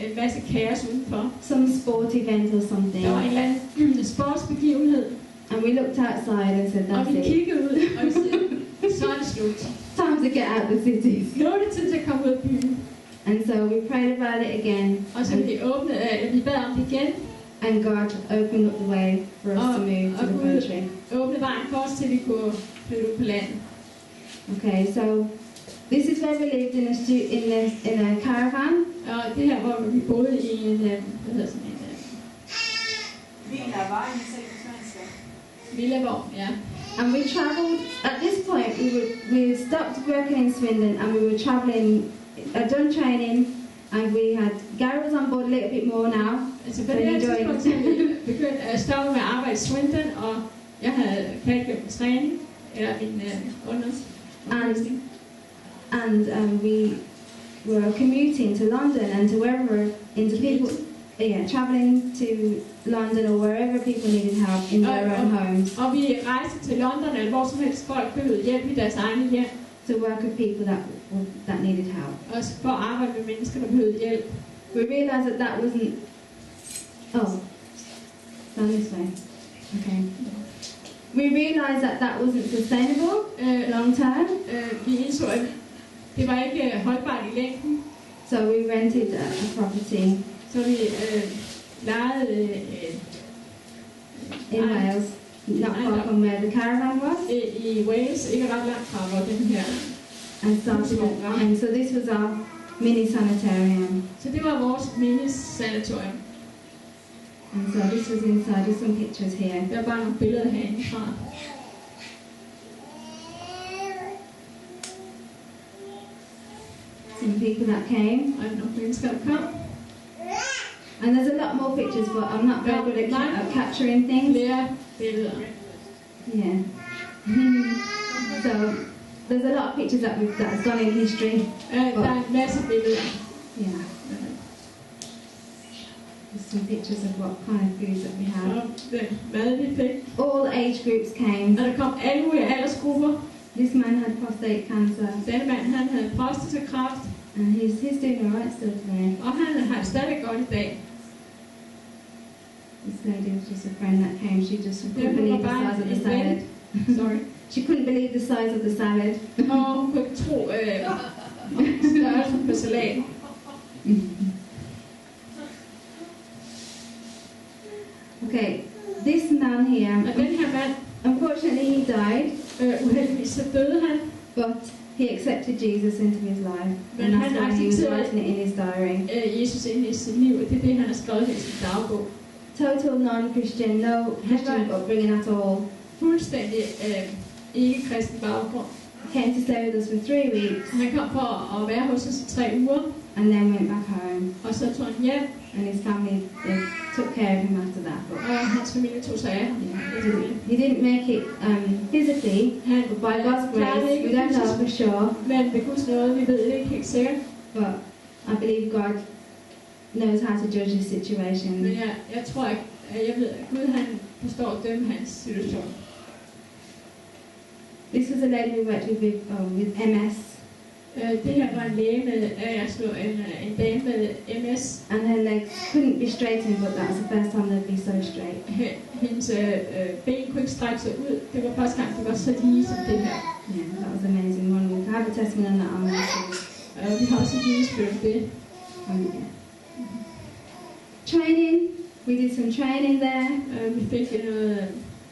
en masse kaos udenfor. some sport event or something. Der var en eller anden sportsbegivenhed, And we looked outside and said, og that's vi it. kiggede ud, og vi sagde, så er det slut. Time to get out of the city. Nu er det tid til at komme ud af byen. And so we prayed about it again. Og så vi bad om det igen, And God opened up the way for us to move to the country. åbne vejen for os, til vi kunne flytte ud på landet. Okay, so this is where we lived in a caravan. Og det her, hvor vi boede i en, hvad hedder sådan en, villavogn, ja. And we travelled, at this point we stopped working in Swindon and we were travelling, done training, and we had, Gary was on board a little bit more now. Altså på det her tidspunkt, så vi begyndt at stoppe med at arbejde i Swindon, og jeg havde færdiggjort træning, eller min undervisning. And we were commuting to London and to wherever, travelling to London or wherever people needed help in their own homes. Og vi rejste til London, eller hvor som helst folk behøvede hjælp i deres egne hjem. To work with people that needed help. Og for at arbejde med mennesker, der behøvede hjælp. We realised that wasn't... Oh, down this way. Okay. We realised that wasn't sustainable long term. Vi indså, at det var ikke holdbart i længden. So we rented a property. Så vi lejede in Wales, not far from where the caravan was. I Wales, ikke ret langt fra, hvor den her. And so this was our mini sanitarium. Så det var vores mini-sanatorium. And so this was inside. There's some pictures here. Der var bare nogle billeder herindefra. Some people that came. Og nogle mennesker, der kom. And there's a lot more pictures, but I'm not very good at capturing things. Flere billeder. Yeah. So there's a lot of pictures that has gone in history. Der er en masse billeder. Yeah. There's some pictures of what kind of foods that we had. Mad vi fik. All age groups came. Og der kom alle mulige aldersgrupper. This man had prostate cancer. Denne mand, han havde prostatakræft. And he's doing alright still today. Og han har stadig godt i dag. This lady was just a friend that came. She just couldn't believe the size of the salad. Sorry. She couldn't believe the size of the salad. Og hun kunne ikke tro størrelsen på salaten. Okay, this man here. Og den her mand, unfortunately he died. Uheldigvis så døde han. But he accepted Jesus into his life. Men And han that's why he was accepterede writing it in his diary. Jesus ind i sit liv, og det er det, han har skrevet i sin dagbog. Total non-Christian, no Christian upbringing at all. Fuldstændig ikke-kristen baggrund. Came to stay with us for 3 weeks. Han kom for at være hos os i 3 uger. And then went back home. Og så tog han hjem. And his family took care of him after that. But og hans familie tog sig af ham. he didn't make it physically, but by God's grace, we don't know for sure. Men ved Guds nåde, vi ved det ikke helt sikkert. But I believe God knows how to judge his situation. Men jeg tror ikke, jeg ved, at Gud han forstår at dømme hans situation. This was a lady we worked with MS. Det her var en læge med, en dame med MS. And her legs couldn't be straightened, but that was the first time they'd be so straight. Hendes ben kunne ikke strække sig ud. Det var første gang, det var så lige som det her. Yeah, that was amazing. One we have a testimony on that on vi har også et vidnesbyrd om det. Training. We did some training there. Vi fik noget.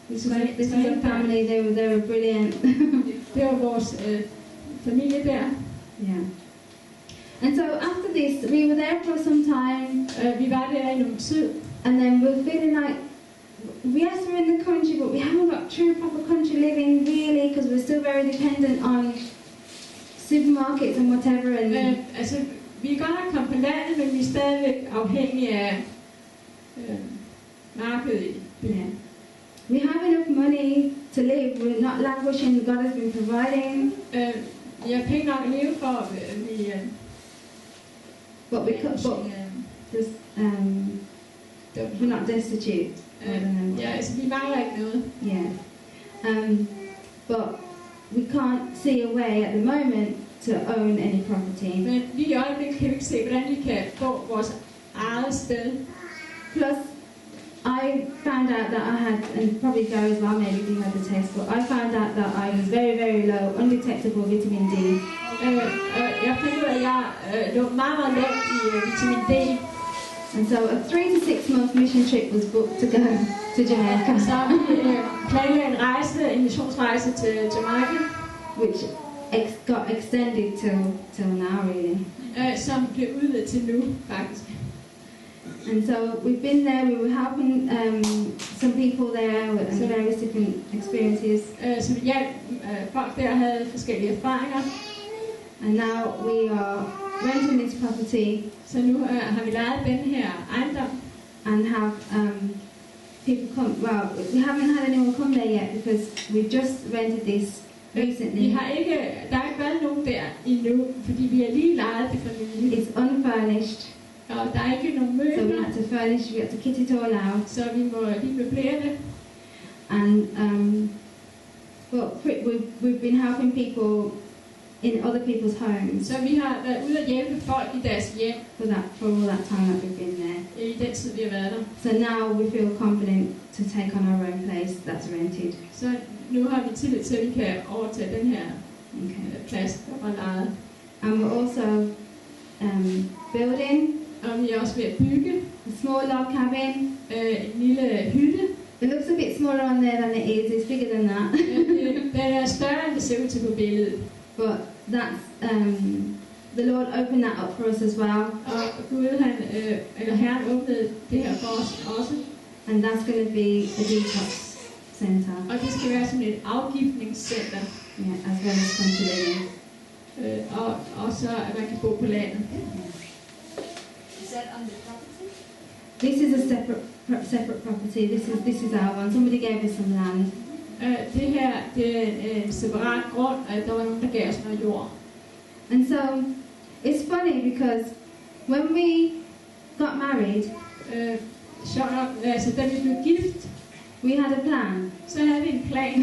This was a family. They were brilliant. Det var vores familie der. Yeah. And so after this, we were there for some time. Vi var der i nogle tid. And then we're feeling like, yes, we're in the country, but we haven't got true proper country living really, because we're still very dependent on supermarkets and whatever. And altså, vi er godt nok kommet på landet, men vi er stadigvæk afhængige af markedet i byen. We have enough money to live. We're not languishing. God has been providing. Vi har penge nok at leve for. But we're not destitute. Ja, altså vi mangler ikke noget. Yeah. But we can't see a way at the moment to own any property. Men lige i øjeblikket kan vi ikke se, hvordan vi kan få vores eget sted. Plus, I found out that I had, and probably Go as well, maybe you had the test, but I found out that I was very, very low, undetectable vitamin D. Jeg fandt ud af, at jeg lå meget, meget lavt i vitamin D. And so a 3 to 6 month mission trip was booked to go to Jamaica, Så vi planlagde en missionsrejse til Jamaica, which got extended till now, really. som blev udvidet til nu, faktisk. And so we've been there, we were helping some people there with various different experiences. Så vi hjalp folk der havde forskellige erfaringer. And now we are renting this property Så nu har vi lejet den her ejendom, and have people come. Well, we haven't had anyone come there yet because we've just rented this vi recently. har ikke, der har ikke været nogen der endnu, fordi vi har lige lejet det for nylig. It's unfurnished, Og der er ikke nogen so we møbler, had to furnish. We had to kit it all out. så vi må lige møblere det. And we've been helping people in other people's homes Så vi har været ude at hjælpe folk i deres hjem for all that time that we've been there. i den tid, vi har været der. So now we feel confident to take on our own place that's rented. Så nu har vi tillid til, at vi kan overtage den her Okay. plads, der var lejet. And we're also building Og vi er også ved at bygge a small log cabin. en lille hytte. It looks a bit smaller on there than it is. It's bigger than that. Den er større, end det ser ud til på billedet. But that's the Lord opened that up for us as well, Og Gud, Herren åbnede det her for os også. and that's going to be a detox center, Og det skal være sådan et afgiftningscenter. yeah, as well as country living. Og så at man kan bo på landet. Is that on the property? This is a separate property. This is our one. Somebody gave us some land, Det her, det er en separat grund, at der var nogen, der gav os noget jord. and so it's funny because when we got married, Sjovt nok, altså da vi blev gift, we had a plan så havde vi en plan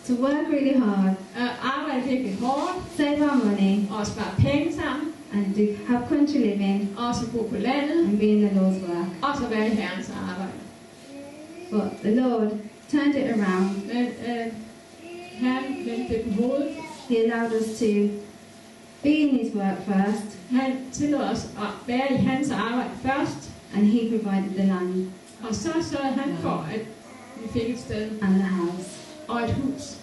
to work really hard, at arbejde virkelig hårdt, save our money, og spare penge sammen, and have country living og så bo på landet, and be in the Lord's work. og så være i Herrens arbejde. But the Lord turned it around. Men Herren vendte det på hovedet. He allowed us to be in His work first, Han tillod os at være i hans arbejde først, and He provided the land og så sørgede han for, at vi fik et sted and the house, og et hus.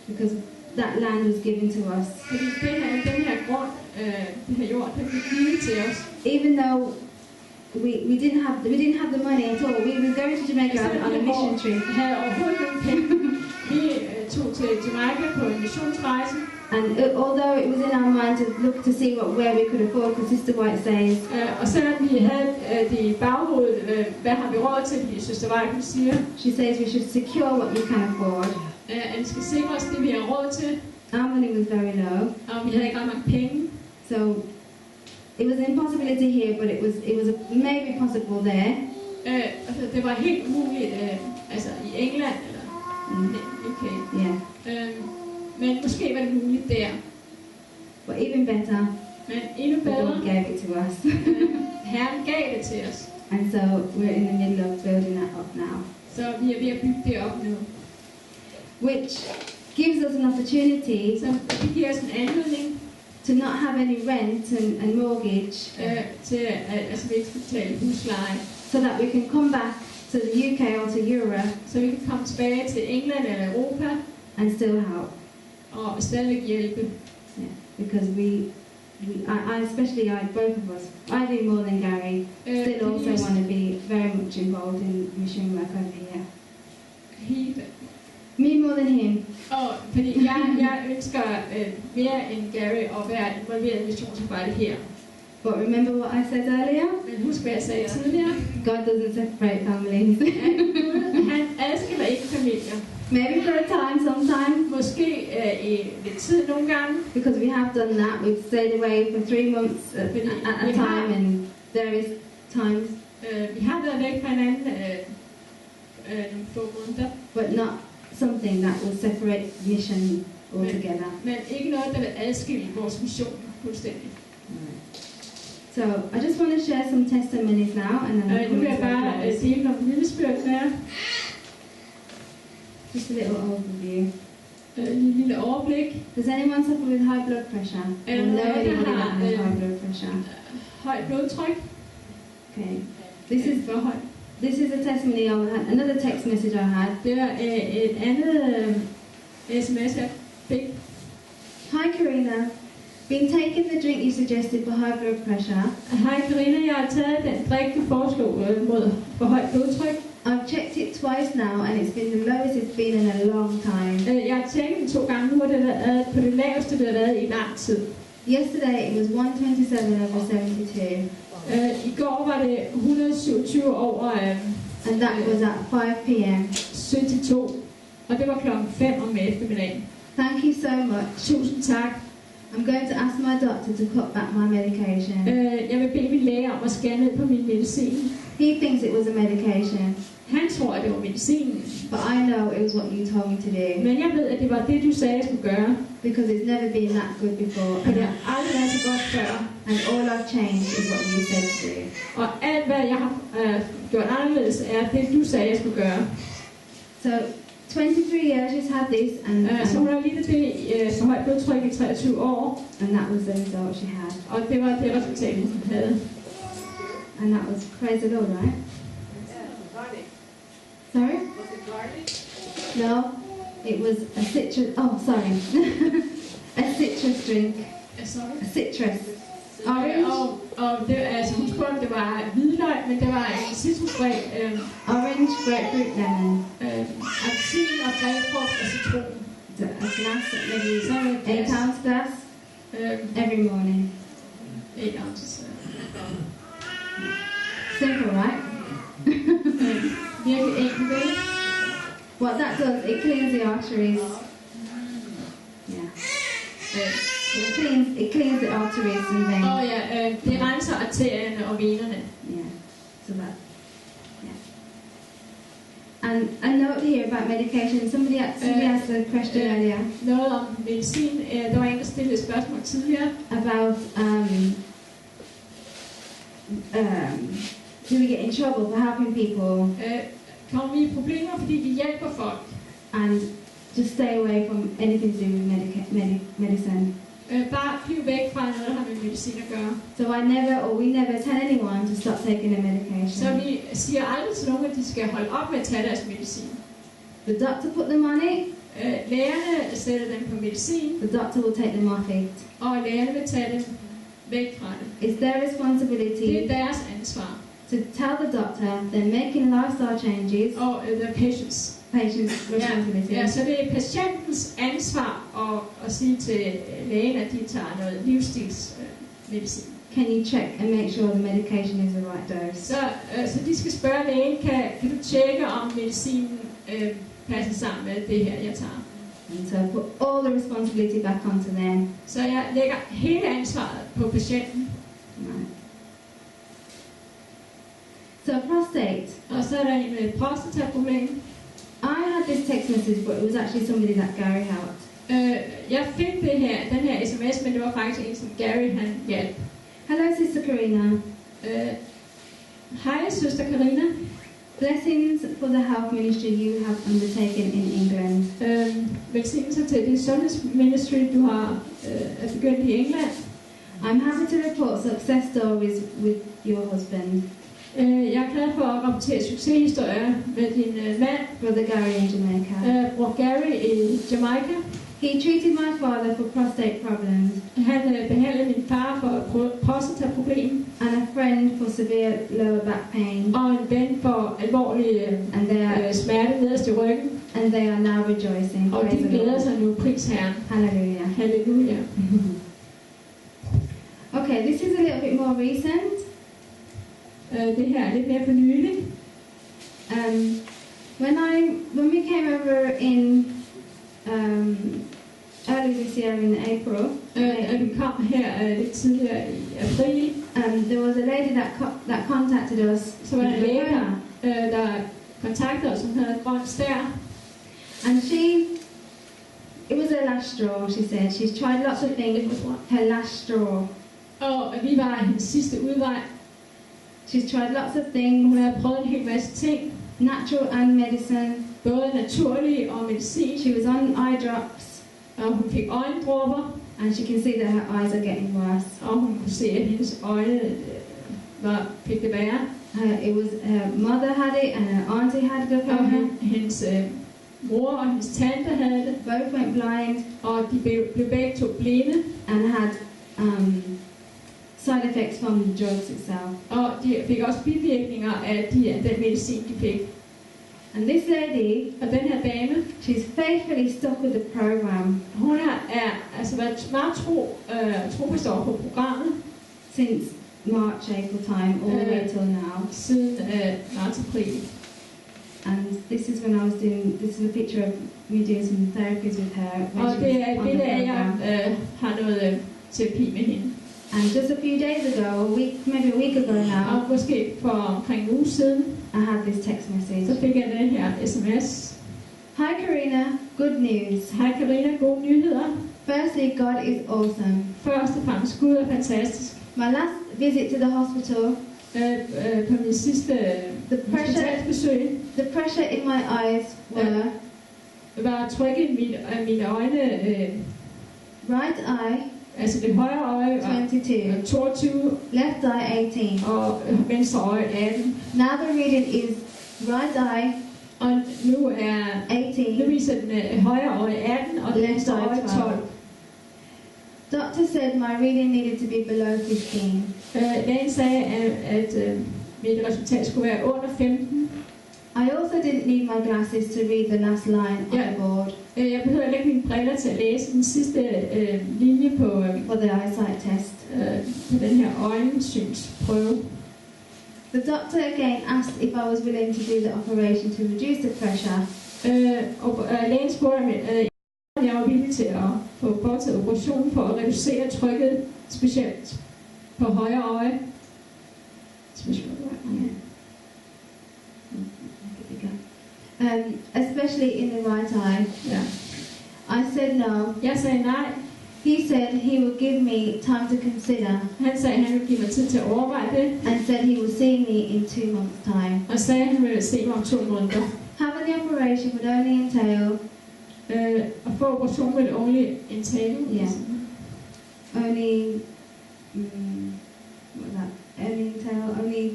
because that land was given to us. Fordi den her grund, den her jord, den blev givet til os. Even though we didn't have the money at all. We were going to Jamaica on a mission trip, Vi havde overhovedet nogen penge. Vi tog til Jamaica på en missionsrejse, and although it was in our mind to look to see where we could afford, because Sister White says, og selvom vi havde det i baghovedet, hvad har vi råd til, fordi Søster Weibel siger, she says we should secure what we can afford. at vi skal sikre os det, vi har råd til, Our money was very low, og vi havde ikke ret mange penge. so it was an impossibility here, but it was maybe possible there. Altså, det var helt umuligt, altså i England eller UK. Yeah, Men måske var det muligt der. but even better, Men endnu the Lord bedre, gave it to us. Herren gav det til os. And so we're in the middle of building that up now, Så vi er ved at bygge det op nu. which gives us an opportunity Så det giver os en anledning to not have any rent and mortgage, til, at altså, vi ikke skal betale husleje. so that we can come back to the UK or to Europe Så vi kan komme tilbage til England eller Europa and still help. og stadigvæk hjælpe. Yeah, because I especially both of us, I do more than Gary. Still also want to be very much involved in mission work over here. Me more than him. Og fordi jeg ønsker mere end Gary at være involveret i missionsarbejde her. But remember what I said earlier? Men husk hvad jeg sagde tidligere. God doesn't separate families. Han adskiller ikke familier. Maybe for a time, sometime, Måske i lidt tid nogle gange. because we have done that. We've stayed away for 3 months at a time and various times, Vi har været væk fra hinanden nogle få måneder. but not something that will separate mission altogether. Men ikke noget, der vil adskille vores mission fuldstændig. So I just want to share some testimonies now, and then I'll Nu vil come jeg to bare our close. dele nogle vidnesbyrd med jer. Just a little overview. Et lille overblik. Does anyone suffer with high blood pressure? Or Anyone know anybody ever that has had, high blood pressure? Højt blodtryk. Okay. This is for højt. This is a testimony I had, another text message I had. Det var et andet sms, jeg fik. Hi Carina, been taking the drink you suggested for high blood pressure. Hej Carina, jeg har taget den drik, du foreslog mod for højt blodtryk. I've checked it twice now and it's been the lowest it's been in a long time. Jeg har tjekket den 2 gange nu, og det har været på det laveste, det har været i lang tid. Yesterday it was 127/72. I går var det 127 over And that was at 5 p.m. 72, og det var klokken 5 om eftermiddagen. Thank you so much. Tusind tak. I'm going to ask my doctor to cut back my medication. Jeg vil bede min læge om at skære ned på min medicin. He thinks it was a medication, Han tror, at det var medicinen. but I know it was what you told me to do Men jeg ved, at det var det, du sagde, jeg skulle gøre. because it's never been that good before. For det har aldrig været så godt før. And all I've changed is what you said to do. Og alt, hvad jeg har gjort anderledes, er det, du sagde, jeg skulle gøre. So 23 years she's had this, Så hun har lidt det for højt blodtryk i 23 år. and that was the result she had. Og det var det resultat, hun havde. And that was praise the Lord, right? Sorry? Was it garlic? No, it was a citrus. Oh, sorry, a citrus drink. Sorry. A citrus. Orange. Og det, altså, hun spurgte, om det var hvidløg, men det var en citrusdrik. Orange, grapefruit, lemon. Appelsin og grapefrugt og citron. So a glass, maybe Så er det 8-ounce glass every morning. 8 ounces. Simple, right? Virkelig enkelt, ikke? What that does, it cleans the arteries. Yeah. It cleans the arteries and veins. Og ja, det renser arterierne og venerne. Yeah. So that. Yeah. And a note here about medication. Somebody asked a question earlier Noget om medicin. Der var en, der stillede et spørgsmål tidligere. about do we get in trouble for helping people Kommer vi i problemer, fordi vi hjælper folk? and just stay away from anything to do with medicine. Bare bliv væk fra noget, der har med medicin at gøre. So we never tell anyone to stop taking their medication. Så vi siger aldrig til nogen, at de skal holde op med at tage deres medicin. The doctor put them on it. Lægerne sætter dem på medicin, The doctor will take them off it. og lægerne vil tage dem væk fra det. It's their Det responsibility er deres ansvar. to tell the doctor they're making lifestyle changes. Og the patients. Patient's responsibility. Ja, så det er patientens ansvar at sige til lægen, at de tager noget livsstilsmedicin. Can you check and make sure the medication is the right dose? Så de skal spørge lægen, kan du tjekke, om medicinen passer sammen med det her, jeg tager. And so put all the responsibility back onto them. Så jeg lægger hele ansvaret på patienten. Right. So prostate. Og så er der en med et prostataproblem. I had this text message, but it was actually somebody that Gary helped. Jeg fik den her sms, men det var faktisk en, som Gary han hjalp. Hello, Sister Carina. Hej, søster Carina. Blessings for the health ministry you have undertaken in England. Velsignelser til det sundhedsministry, du har begyndt i England. I'm happy to report success stories with your husband, Jeg er glad for at rapportere succeshistorier med din mand, Brother Gary in Jamaica. bror Gary i Jamaica. He treated my father for prostate problems Han behandlede min far for et prostataproblem, and a friend for severe lower back pain, og en ven for alvorlig and smerte nederst i ryggen. they are now rejoicing. Og Praise de the glæder Lord. sig nu, pris Herren. Hallelujah. Halleluja. Okay, this is a little bit more recent. Det her er lidt mere for nyligt. When we came over in early this year in April, Vi kom her lidt tidligere i april, there was a lady that contacted us. så var der en læge, der kontaktede os, som havde et grønt stær. And she It was her last straw, she said. She's tried lots of things. Her last straw. Og vi var hendes sidste udvej. She's tried lots of Hun things, havde prøvet en hel masse ting. natural and medicine. Både naturlige og medicin. She was on eye drops, Og hun fik øjendråber. and she can see that her eyes are getting worse. Og hun kunne se, at hendes øjne fik det værre. Her mother had it, and her auntie had Og glaucoma. hendes mor og hendes tante havde det. Both went blind Og de blev begge to blinde. and had side effects from the drugs itself. Og de fik også bivirkninger af den medicin, de fik. And this lady, Og den her dame, she's faithfully stuck with the program hun er altså været meget trofast over på programmet since March, April time, all the way till now. siden marts-april. And this is when I was doing, this is a picture of me doing some therapies with her when Og she det was er et on the billede af, at program. jeg har noget terapi med hende. And just a few days ago, maybe a week ago now, Og måske for omkring en uge siden, I had this text message. så fik jeg den her sms. Hi Carina, good news. Hej Carina, gode nyheder. Firstly, God is awesome. Først og fremmest, Gud er fantastisk. My last visit to the hospital, På min sidste hospitalsbesøg the pressure in my eyes were var trykket i mine øjne, right eye altså det højre øje var 22, 22 left eye 18. og venstre øje 18. Now the reading is right eye Og nu 18, viser den højre øje 18 og det venstre øje 12. Doctor said my reading needed to be below 15. Lægen sagde, at mit resultat skulle være under 15. I also didn't need my glasses to read the last line on Yeah. the board Jeg behøver ikke mine briller til at læse den sidste linje på for the eyesight test. den her øjensynsprøve. The doctor again asked if I was willing to do the operation to reduce the pressure. Og lægen spurgte, om jeg var villig til at få foretaget operationen for at reducere trykket, specielt på højre øje. Especially in the right eye. Ja. I said no. Jeg sagde nej. He said he would give me time to consider Han sagde, at han ville give mig tid til at overveje det, and said he would see me in 2 months' time. og sagde, at han ville se mig om 2 måneder. Having the operation would only entail Og få operationen ville only entail. Yeah. only what was that? Only entail only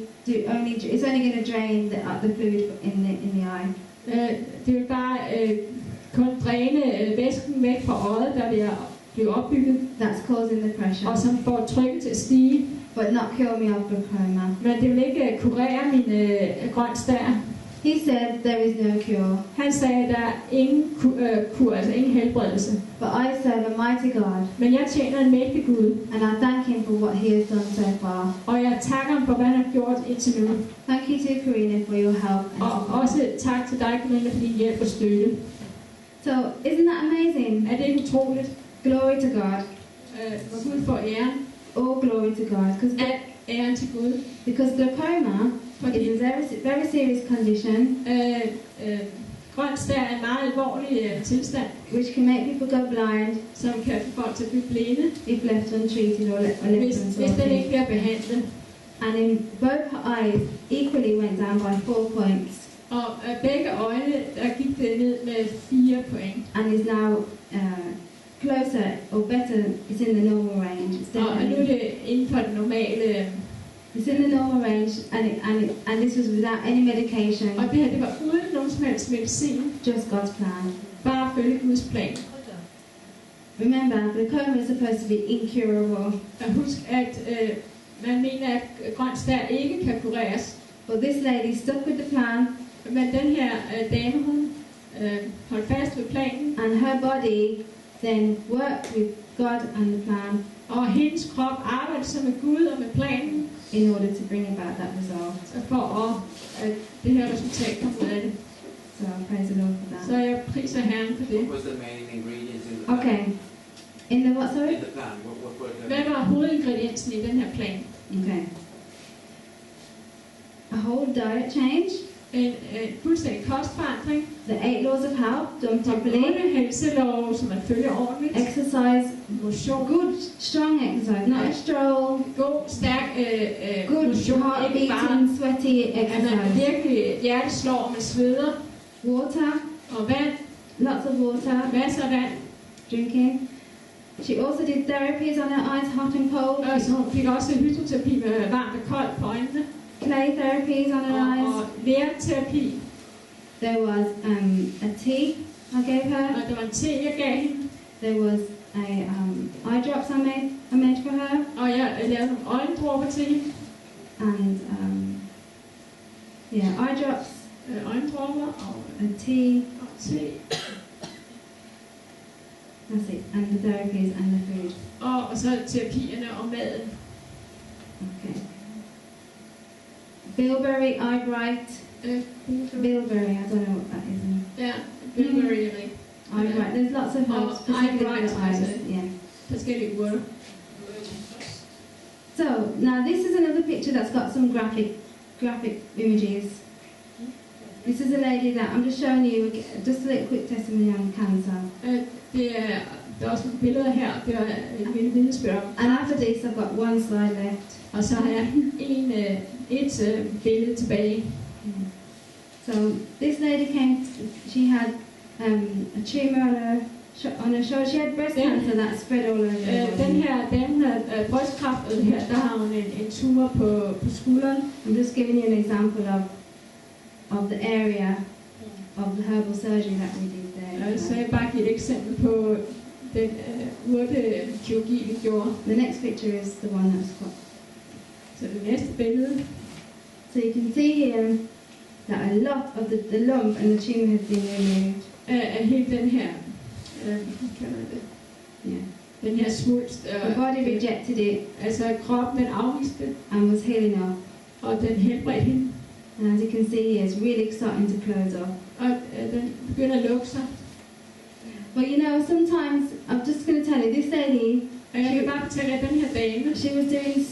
it's only going to drain the fluid in the eye. Det vil bare kun dræne væsken væk fra øjet, der vil blive opbygget, That's causing the pressure, og som får trykket til at stige. but not cure me of glaucoma. Men det vil ikke kurere min grøn stær. He said there is no cure, Han sagde, at der er ingen kur, altså ingen helbredelse. but I serve a mighty God, Men jeg tjener en mægtig Gud, and I thank Him for what He has done so far. og jeg takker ham for, hvad han har gjort indtil nu. Thank you to Carina for your help. And Og support. også tak til dig, Carina, for din hjælp og støtte. So, isn't that amazing? Er det ikke utroligt? Glory to God. Hvor Gud får æren. All glory to God, Al æren til Gud. because glaucoma Fordi is a very serious condition grøn stær er en meget alvorlig tilstand, which can make people go blind som kan få folk til at blive blinde, if left untreated or left hvis den unsorted. ikke bliver behandlet. And in both eyes, equally went down by 4 points, Og begge øjne, der gik det ned med 4 point. and is now closer or better. It's in the normal range. It's Og nu er definitely det inden for den normale. it's in the normal range, and this was without any medication, Og det her, det var uden nogen som helst medicin. just God's plan. Bare følge Guds plan. Remember, glaucoma is supposed to be incurable, Og husk, at man mener, at grøn stær ikke kan kureres. but this lady stuck with the plan, Men den her dame, hun holdt fast ved planen. and her body then worked with God and the plan Og hendes krop arbejdede så med Gud og med planen, in order to bring about that result. for at det her resultat kom ud af det. So praise the Lord for Så that. jeg priser Herren for det. What was the main ingredients in the plan? Okay. In the what, sorry? In the plan, what were the... Hvad var hovedingrediensen i den her plan? Okay. A whole diet change, En fuldstændig kostforandring. The 8 laws of health, done De properly. 8 helselove, som man følger ordentligt. Exercise, Motion. good, strong exercise, not a stroll. God, stærk Good motion. heart Ikke bare, beating, sweaty at man exercise. virkelig hjertet slår, og man sveder. Water, Og vand. lots of water, Masser af vand. drinking. She also did therapies on her eyes, hot and cold. Og så hun fik også hydroterapi med varmt og koldt på øjnene. Clay therapies on her eyes. Og lærterapi. There was a tea I gave her. Og der var en te, jeg gav hende. There was eye drops I made for her. Og jeg lavede nogle øjendråber til hende. And eye drops, Øjendråber og a tea. te. That's it. And the therapies and the food. Og så terapierne og maden. Okay. Bilberry eye bright. Bilberry, I don't know what that is. Ja, bilberry. Eye bright. There's lots of herbs Oh, specifically eye bright, for eyes. I see. Yeah. Forskellige urter. So now this is another picture that's got some graphic images. This is a lady that I'm just showing you just a little quick testimony on cancer. Der er også nogle billeder her. Det er et lille vidnesbyrd om. And after this, I've got one slide left. Og så har jeg et billede tilbage. So this lady came. She had a tumor on her shoulder. She had breast cancer that spread all over her body. Den her dame har brystkræft, og her der har hun en tumor på skulderen. I'm just giving you an example of the area of the herbal surgery that we did there. Så jeg bare give et eksempel på den urtekirurgi, vi gjorde. The next picture is the one that's got. Så det næste billede. So you can see here that a lot of the lump and the tumor has been removed. Af hele den her, hvad kalder det? Yeah. Den her svulst. The body rejected it Altså kroppen den afviste det, and was healing up. og den helbredte hende. And as you can see here, it's really starting to close off. Og den begynder at lukke sig. But you know, sometimes, I'm just going to tell you, this lady, Og jeg vil bare fortælle, at den her dame, she was doing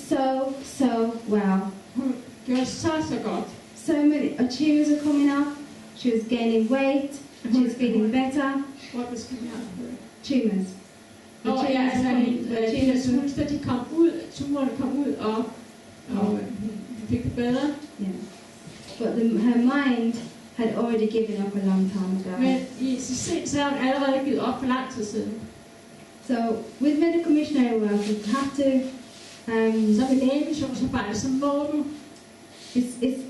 so well. hun gjorde så godt. So many tumors are coming up. She was gaining weight. She was feeling better. What was coming out of her? Tumors. The Og ja, altså, de her tumors. svulster, de kom ud, tumorerne kom ud, og hun fik det bedre. Yeah. But her mind had already given up a long time ago. Men i sit sind, så har hun allerede givet op for lang tid siden. So with medical missionary work, you have to. Så med lægemissionsarbejde, så må du.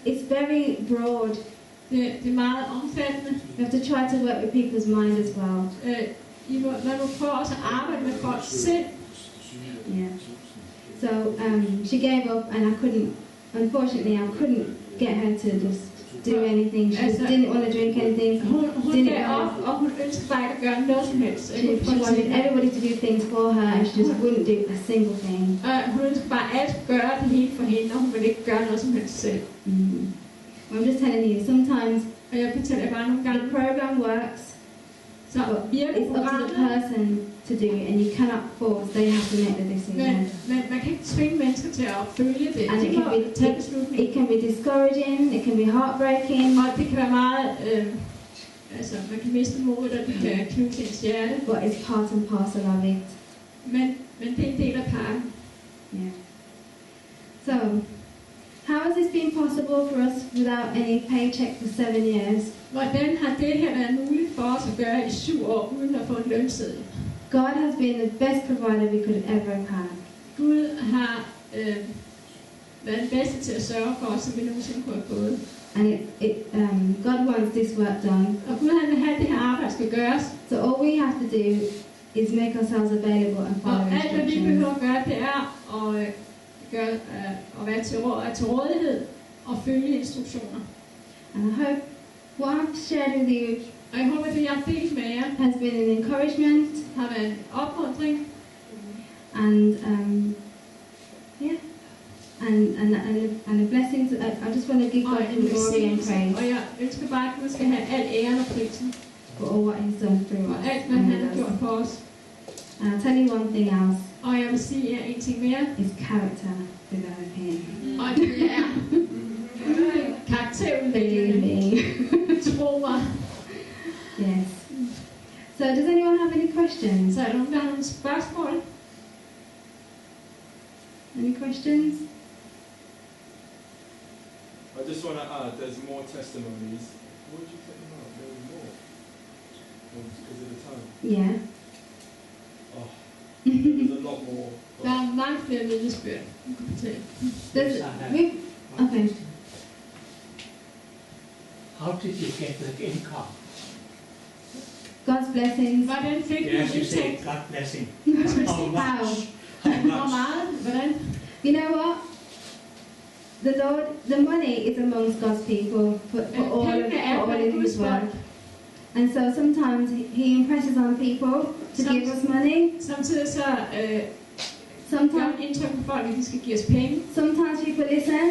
It's very broad. Det er meget omfattende. You have to try to work with people's mind as well. Man må prøve også at arbejde med folks sind. Yeah. So she gave up, and unfortunately, I couldn't get her to just do anything. She just didn't want to drink anything. Hun gav op, og hun ønskede bare ikke at gøre noget som helst. She wanted everybody to do things for her, and she just wouldn't do a single thing. Hun ønskede bare at gøre det hele for hende, og hun ville ikke gøre noget som helst selv. I'm just telling you, sometimes Og jeg fortæller bare nogle gange, the program works, så virker it's up to the programmet, person to do it, and you cannot force. They have to make the decision. men man kan ikke tvinge mennesker til at følge det. And De må tage beslutningen. it can be discouraging. It can be heartbreaking. Og det kan være meget, altså man kan miste modet, og det kan knuse ens hjerte. But it's part and parcel of it. Men det er en del af pakken. Yeah. So, how has this been possible for us without any paycheck for 7 years? Hvordan har det her været muligt for os at gøre i 7 år, uden at få en lønseddel? God has been the best provider we could ever have had. Gud har været den bedste til at sørge for os, som vi nogensinde kunne have fået. And God wants this work done. Og Gud han vil have, at det her arbejde skal gøres. So all we have to do is make ourselves available and Og follow alt, hvad vi instructions. behøver at gøre, det er at være til rådighed og følge instruktioner. And I hope what I've shared with you Og jeg håber, at det, jeg har delt med jer, has been an encouragement har været en opmuntring. and and a blessing. I just want to give Og God en the glory and velsignelse. praise Og jeg ønsker bare, at Gud skal have al æren og prisen. for all what He's done through Og us. alt, hvad and han with har us. gjort for os. And I'll tell you one thing else: Og jeg vil sige jer en ting mere. His character developing. Og det er karakter karakterudvikling. Believe me. Tro mig. Yes. So does anyone have any questions? Så er der nogen, der har nogle spørgsmål? Any questions? I just want to add, there's more testimonies. What did you say about? There was more. Because of the time. Yeah. Oh, there's a lot more. Der er mange flere vidnesbyrd. Okay. How did you get the income? God's blessings. Hvordan fik du Yes, you say indtægt? God blessing. How? How Hvor much? meget? Hvordan? You know what? The money is amongst God's people for all in His work. And so sometimes He impresses on people to give us money. Samtidig så gør Sometimes, han indtryk på folk, at de skal give os penge. sometimes people listen,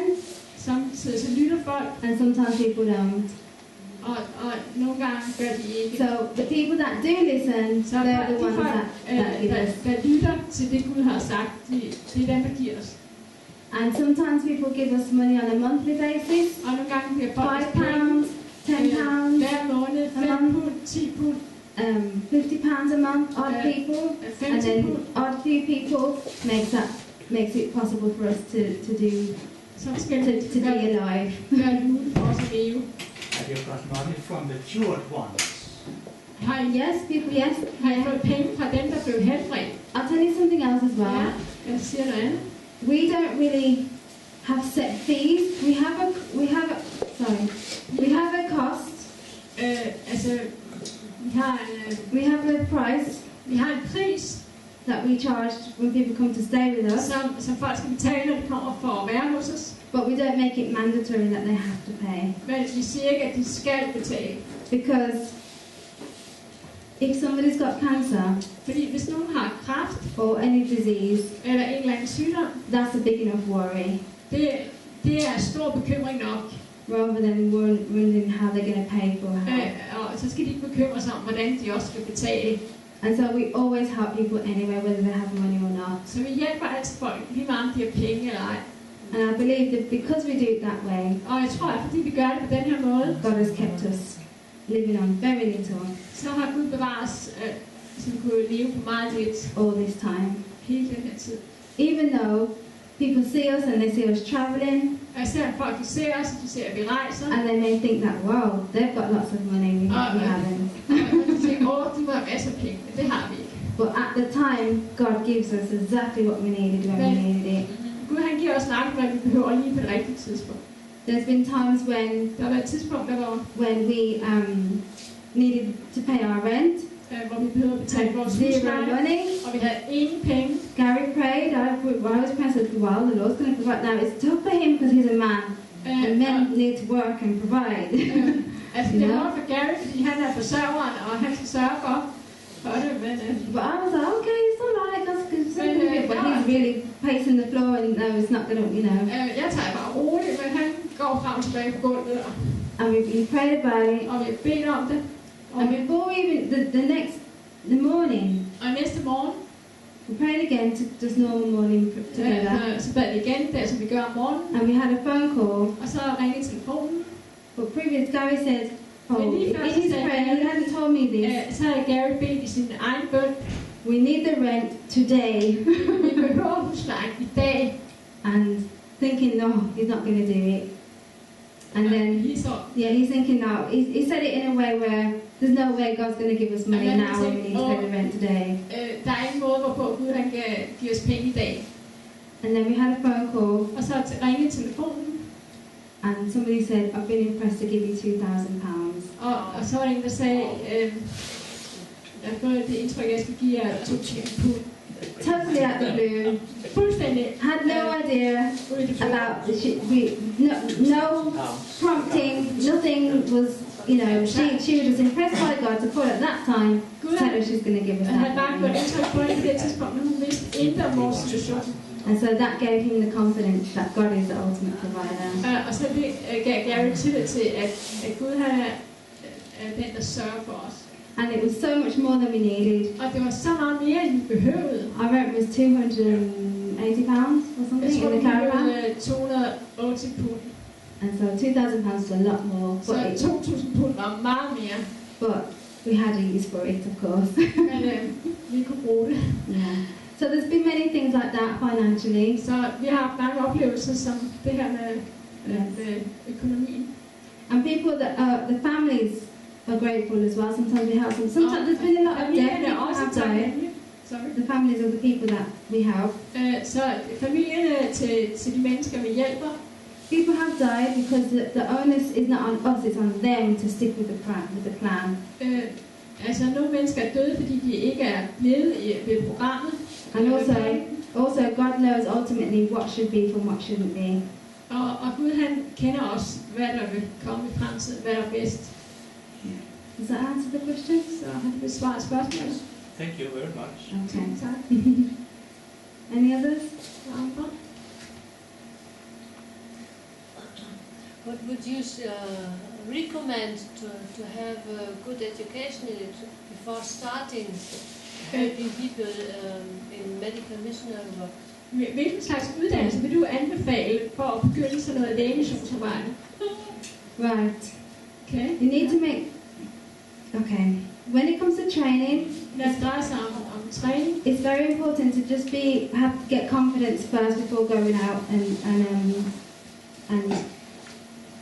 Samtidig så lytter folk, and sometimes people don't. og nogle gange gør de ikke. So the people that do listen, Så they're the de ones folk, that give us. der lytter til det, Gud har sagt, det er dem, der giver os. And sometimes people give us money on a monthly basis. Og nogle gange bliver folk 5 pounds, 10 pounds, hver måned, 5 pund, 10 pund, 50 pounds a month, odd people, and 50 then pund, odd few people makes it possible for us to som skal be alive. gøre det muligt for os at leve. Have you got money from the cured ones? Har I, Yes, people, yes. har I fået penge fra dem, der blev helbredt? I'll tell you something else as well. Ja, jeg siger noget andet. We don't really have set fees. We have a cost. Altså, We have a price vi har en pris, that we charge when people come to stay with us, som folk skal betale, når de kommer for at være hos os. but we don't make it mandatory that they have to pay. Men vi siger ikke, at de skal betale. Because if somebody's got cancer Fordi hvis nogen har kræft or any disease, eller en eller anden sygdom, that's a big enough worry, det er stor bekymring nok. rather than wondering how they're going to pay for help. Og så skal de ikke bekymre sig om, hvordan de også skal betale. And so we always help people anyway, whether they have money or not. Så vi hjælper altid folk, lige meget om de har penge eller ej. And I believe that because we do it that way, Og jeg tror, at fordi vi gør det på den her måde, God has kept us living on very little så har Gud bevaret os, så vi kunne leve på meget lidt all this time. hele den her tid. Even though people see us and they see us traveling, Og især folk, de ser os, og de ser, at vi rejser, and they may think that, wow, they've got lots of money, we haven't. og de tænker, de må have masser af penge, men det har vi ikke. But at the time, God gives us exactly what we needed when we needed it. Gud han giver os nok, hvad vi behøver lige på det rigtige tidspunkt. There's been times Der har været tidspunkter, when we needed to pay our rent, hvor vi behøver at betale vores zero husleje, money. og vi havde ingen penge. Gary prayed. I was praying, I said, wow, the Lord's going to provide. Now it's tough for him because he's a man, and men need to work and provide. Altså, det er hårdt for Gary, fordi han er forsørgeren, og han skal sørge for det, men... But I was like, okay, it's all right, that's good. But he's really pacing the floor, and no, it's not going to, you know. Jeg tager bare roligt, men han går frem og tilbage på gulvet, And we prayed about it. og vi har bedt om det. And before even the morning, Og næste morgen, we prayed again to just normal morning together. så bad vi igen, det som vi gør om morgenen, And we had a phone call. og så ringede telefonen. But previous Gary said, in his prayer, he hadn't told me this. Så havde Gary bedt i sin egen bøn, We need the rent today. vi behøver huslejen i dag. And thinking, no, he's not going to do it. And then, he's thinking, no. He said it in a way where there's no way God's going to give us money now when we need to pay the rent today. Der er ingen måde, hvorpå Gud han kan give os penge i dag. And then we had a phone call, Og så ringede telefonen, and somebody said, I've been impressed to give you £2,000. og så var der en, der sagde, jeg har fået det indtryk, jeg skal give jer 2.000 pund. Totally out the blue. Fuldstændig. Had no idea about the no prompting, nothing was, you know, she was just impressed by God to call at that time to tell her she's going to give us Han havde bare that. gjort indtryk på hende på det tidspunkt, men hun vidste intet om vores situation. And so that gave him the confidence that God is the ultimate provider. Og så gav Gary tillid til, at Gud han er den, der sørger for os. And it was so much more than we needed. Og det var så meget mere, end vi behøvede. Our rent was £280 or something in the caravan. 280 pund. And so £2,000 is a lot more, Så 2.000 pund var meget mere, but we had to use for it, of course. men vi kunne bruge det. Yeah. So there's been many things like that financially. Så vi har haft mange oplevelser som det her med økonomien. And people that the families are grateful as well. Sometimes we help them. Sometimes there's been a lot of death. Familierne er People også have died. taknemmelige. Sorry. The families of the people that we help. Så familierne til de mennesker, vi hjælper, People have died because the onus is not on us; it's on them to stick with the plan. altså nogle mennesker er døde, fordi de ikke er blevet ved programmet. And also God knows ultimately what should be from what shouldn't be. Og Gud han kender også, hvad der vil komme i fremtiden, hvad der er bedst. Does that answer the question? Så han besvarer spørgsmålet. Thank you very much. Okay. Tak. Any others? Andre? What would you recommend to have a good education in it before starting helping people in medical missionary work? Hvilken slags uddannelse vil du anbefale for at begynde sådan noget lægemissionsarbejde? Right. Okay. You need to make. Okay. When it comes to training, Når det drejer sig om træning, it's very important to just have to get confidence first before going out and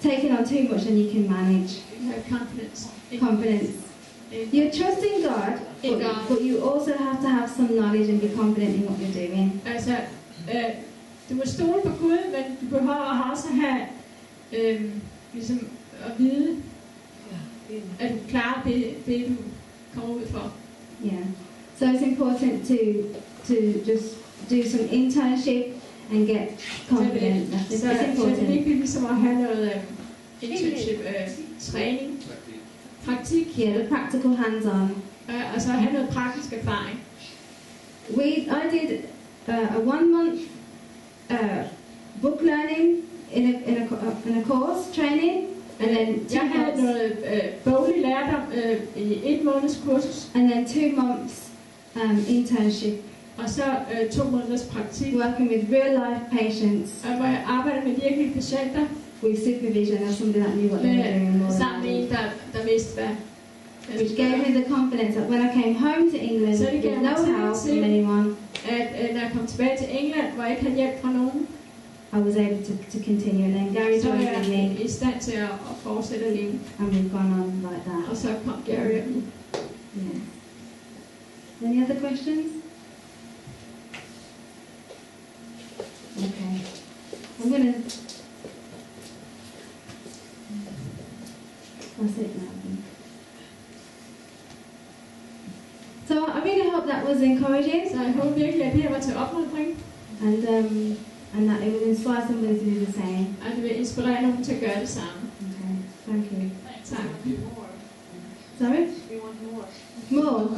taking on too much than you can manage. have confidence. Confidence. You're trusting God, but you also have to have some knowledge and be confident in what you're doing. Altså, du må stole på Gud, men du behøver også have ligesom at vide, at du klarer det du kommer ud for. Yeah. So it's important to just do some internship and get confident. Så It's det er important. vigtigt ligesom at have noget internship, træning, praktik, Yeah, the practical hands-on. og så have noget praktisk erfaring. I did a 1-month book learning in a course training, and then 2 Jeg havde months, noget boglig lærdom i 1 måneds kursus, and then 2 months internship, og så 2 måneders praktik, working with real-life patients hvor jeg arbejdede med virkelige patienter, with supervision of somebody that knew what they were doing more sammen med en, than der vidste, hvad which gave me the confidence that when I came home to England So it with gave no me help confidence. from anyone, at når jeg kom tilbage til England, hvor jeg ikke havde hjælp fra nogen, I was able to continue. And then Gary så var joined with jeg me, i stand til at fortsætte at leve. and we've gone on like that. Og så kom Gary og mig. Yeah. Any other questions? Okay. I'm gonna. That's it now. I think. So I really hope that was encouraging, Så jeg håber virkelig, at det her var til opmuntring, and that it will inspire somebody to do the same. og det vil inspirere nogen til at gøre det samme. Okay. Thank you. Tak. Sorry. We want more. More.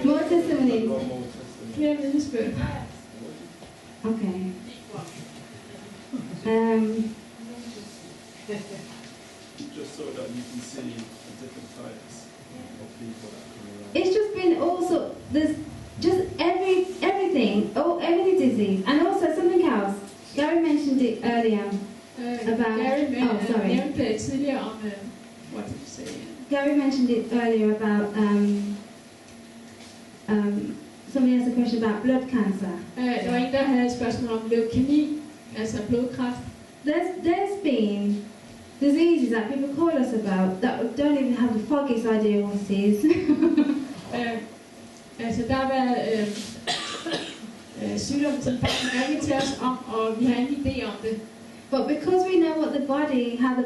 More testimonies. Flere vidnesbyrd. Okay. Just so that you can see the different types of people that come around. It's just been also there's just everything, every disease, and also something else. Gary mentioned it earlier. Gary sorry. nævnte tidligere om, what did you say? Gary mentioned it earlier about somebody asked a question about blood cancer. Der var en, der havde et spørgsmål om leukemi, altså blodkræft. There's been diseases that people call us about that don't even have the foggiest idea what it is. Altså der har været sygdomme, som faktisk ringer til os om, og vi har ingen idé om det. But because we know how the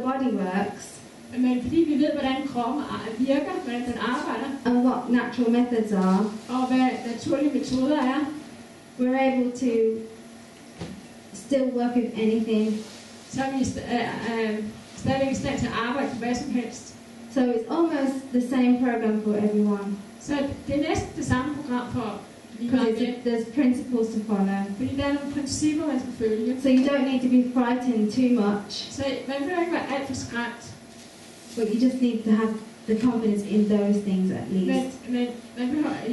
body works, Men fordi vi ved, hvordan kroppen virker, hvordan den arbejder, and what natural methods are, og hvad naturlige metoder er, we're able to still work with anything. så er vi stadigvæk i stand til at arbejde på hvad som helst. So it's almost the same program for everyone. Så det er næsten det samme program for lige Because meget. there's principles to follow. Fordi der er nogle principper, man skal følge. So you don't need to be frightened too much, Så man behøver ikke være alt for skræmt. but you just need to have the confidence in those things at least. Men man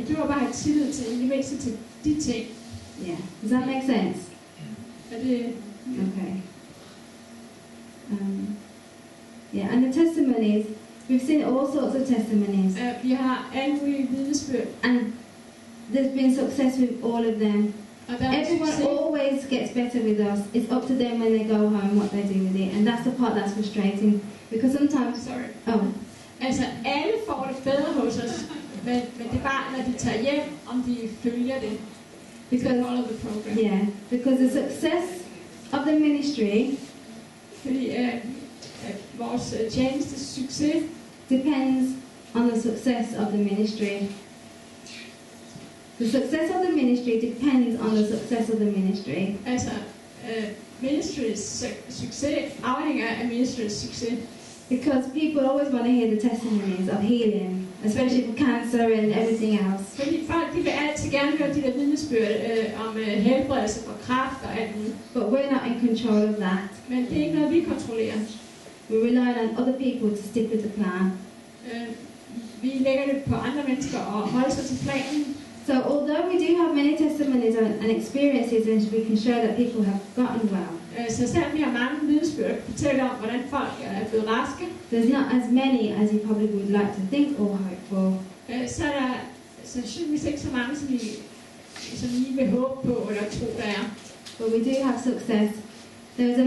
behøver bare have tillid til, i det mindste til de ting. Yeah. Does that make sense? Er det, Okay. Yeah, and the testimonies, we've seen all sorts of testimonies, Vi har alle mulige vidnesbyrd, and there's been success with all of them. og der er Everyone succes. always gets better with us. It's up to them when they go home what they do with it, and that's the part that's frustrating, because sometimes, Sorry. oh, Altså, alle får det bedre hos os, men det er bare, når de tager hjem, om de følger det. Because- follow the program. yeah, because the success of the ministry Fordi vores tjenestes succes depends on the success of the ministry. The success of the ministry depends on the success of the ministry. Altså, ministries succes afhænger af ministries succes. Because people always want to hear the testimonies of healing, especially for cancer and everything else. Fordi folk, de vil altid gerne høre de der vidnesbyrd om helbredelse for kræft og alt muligt. But we're not in control of that. Men det er ikke noget, vi kontrollerer. We rely on other people to stick with the plan. Vi lægger det på andre mennesker og holder sig til planen. So although we do have many testimonies and experiences and we can show that people have gotten well, Så selvom vi har mange vidnesbyrd og fortæller om, hvordan folk er blevet raske, there's not as many as you probably would like to think or hope for. så er der sandsynligvis ikke så mange, som I vil håbe på eller tro, der er. But we do have success. There was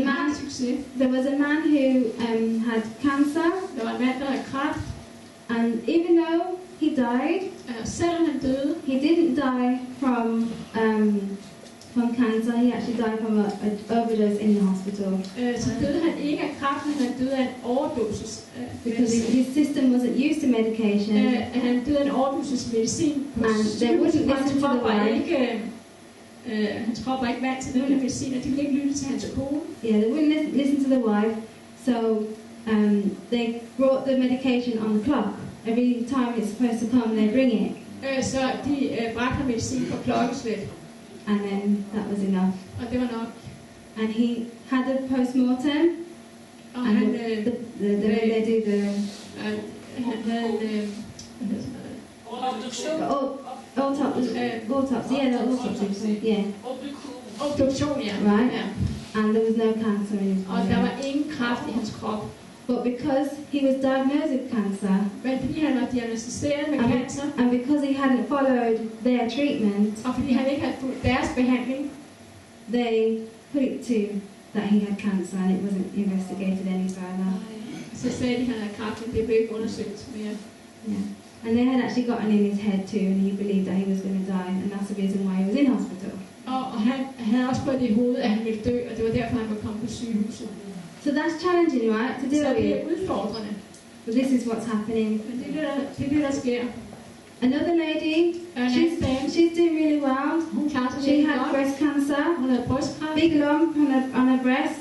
a man who had cancer, Der var en mand, der havde kræft, and even though he died, selvom han døde, he didn't die from cancer. He actually died from an overdose in the hospital så døde han ikke af kræft, men han døde af en overdosis. because his system wasn't used to medication. Han døde af en overdosis medicin på And they wouldn't sygehuset, listen to the wife. Hans krop var ikke vant til den her medicin, og de ville ikke lytte til hans kone. Yeah, they wouldn't listen to the wife, so they brought the medication on the clock. Every time it's supposed to come, they bring it, Så de bragte ham medicin på klokkeslæt, and then that was enough. og det var nok. And he had a post-mortem, Og and han, the way they do the han havde en autopsy, yeah, the autopsy, yeah, obduktion, ja. Right. Ja. and there was no cancer in his Og der body. var ingen kræft i hans krop. But because he was diagnosed with cancer, Men fordi han var diagnosticeret med cancer, and because he hadn't followed their treatment, og fordi han ikke havde fulgt deres behandling, they put it to that he had cancer, and it wasn't investigated any further. så sagde de, at han havde kræft, men det blev ikke undersøgt mere. Yeah. And they had actually gotten in his head too, and he believed that he was going to die, and that's the reason why he was in hospital. Og han havde også fået det i hovedet, at han ville dø, og det var derfor, han var kommet på sygehuset. So that's challenging, right, to Så deal det with. er udfordrende. But this is what's happening. Men det er det, der sker. Another lady, En anden dame, she's doing really well. hun klarer sig She rigtig had godt. breast cancer, Hun havde brystkræft, big lump on her breast.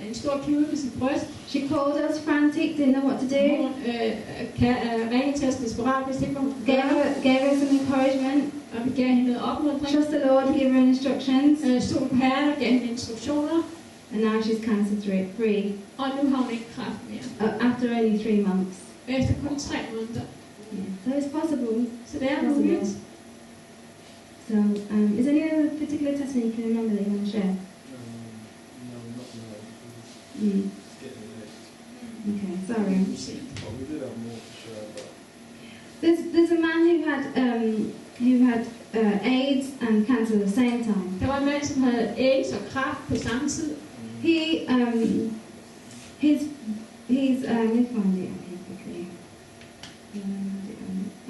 en stor klude ved sit bryst. She called us frantic, didn't know what to do. Hun ringede til os desperat, hvis ikke, hvad hun kunne Gave gøre. her some encouragement. Og vi gav hende noget opmuntring. Trust the Lord, give her instructions. Stod på herren og gav hende instruktioner. And now she's cancer free. Og nu har hun ikke kræft mere. After only 3 months. Efter kun 3 måneder. Yeah. So it's possible. Så det er muligt. So, is there any other particular testimony you can remember that you want to share? No, not really. Mm. It's getting late. Okay, sorry. But we did have more to share, but There's a man who had AIDS and cancer at the same time. Der var en mand, som havde AIDS og kræft på samme tid. He's let me find it here quickly.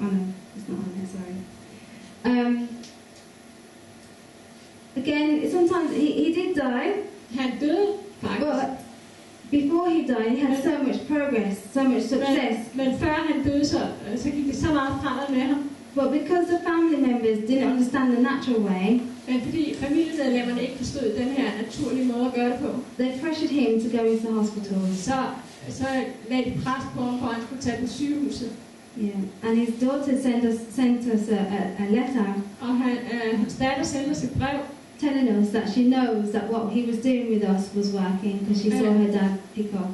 Oh no, it's not on there. Sorry. Again, sometimes he did die, Han døde faktisk. but before he died, he had so much progress, so much success. Men før han døde, så gik det så meget fremad med ham. But because the family members didn't understand the natural way, Men fordi familiemedlemmerne ikke forstod den her naturlige måde at gøre det på, they pressured him to go into hospital. så lagde de pres på ham, for at han skulle tage på sygehuset. Yeah, and his daughter sent us a letter Og hans datter sendte os et brev, telling us that she knows that what he was doing with us was working because she saw her dad pick up.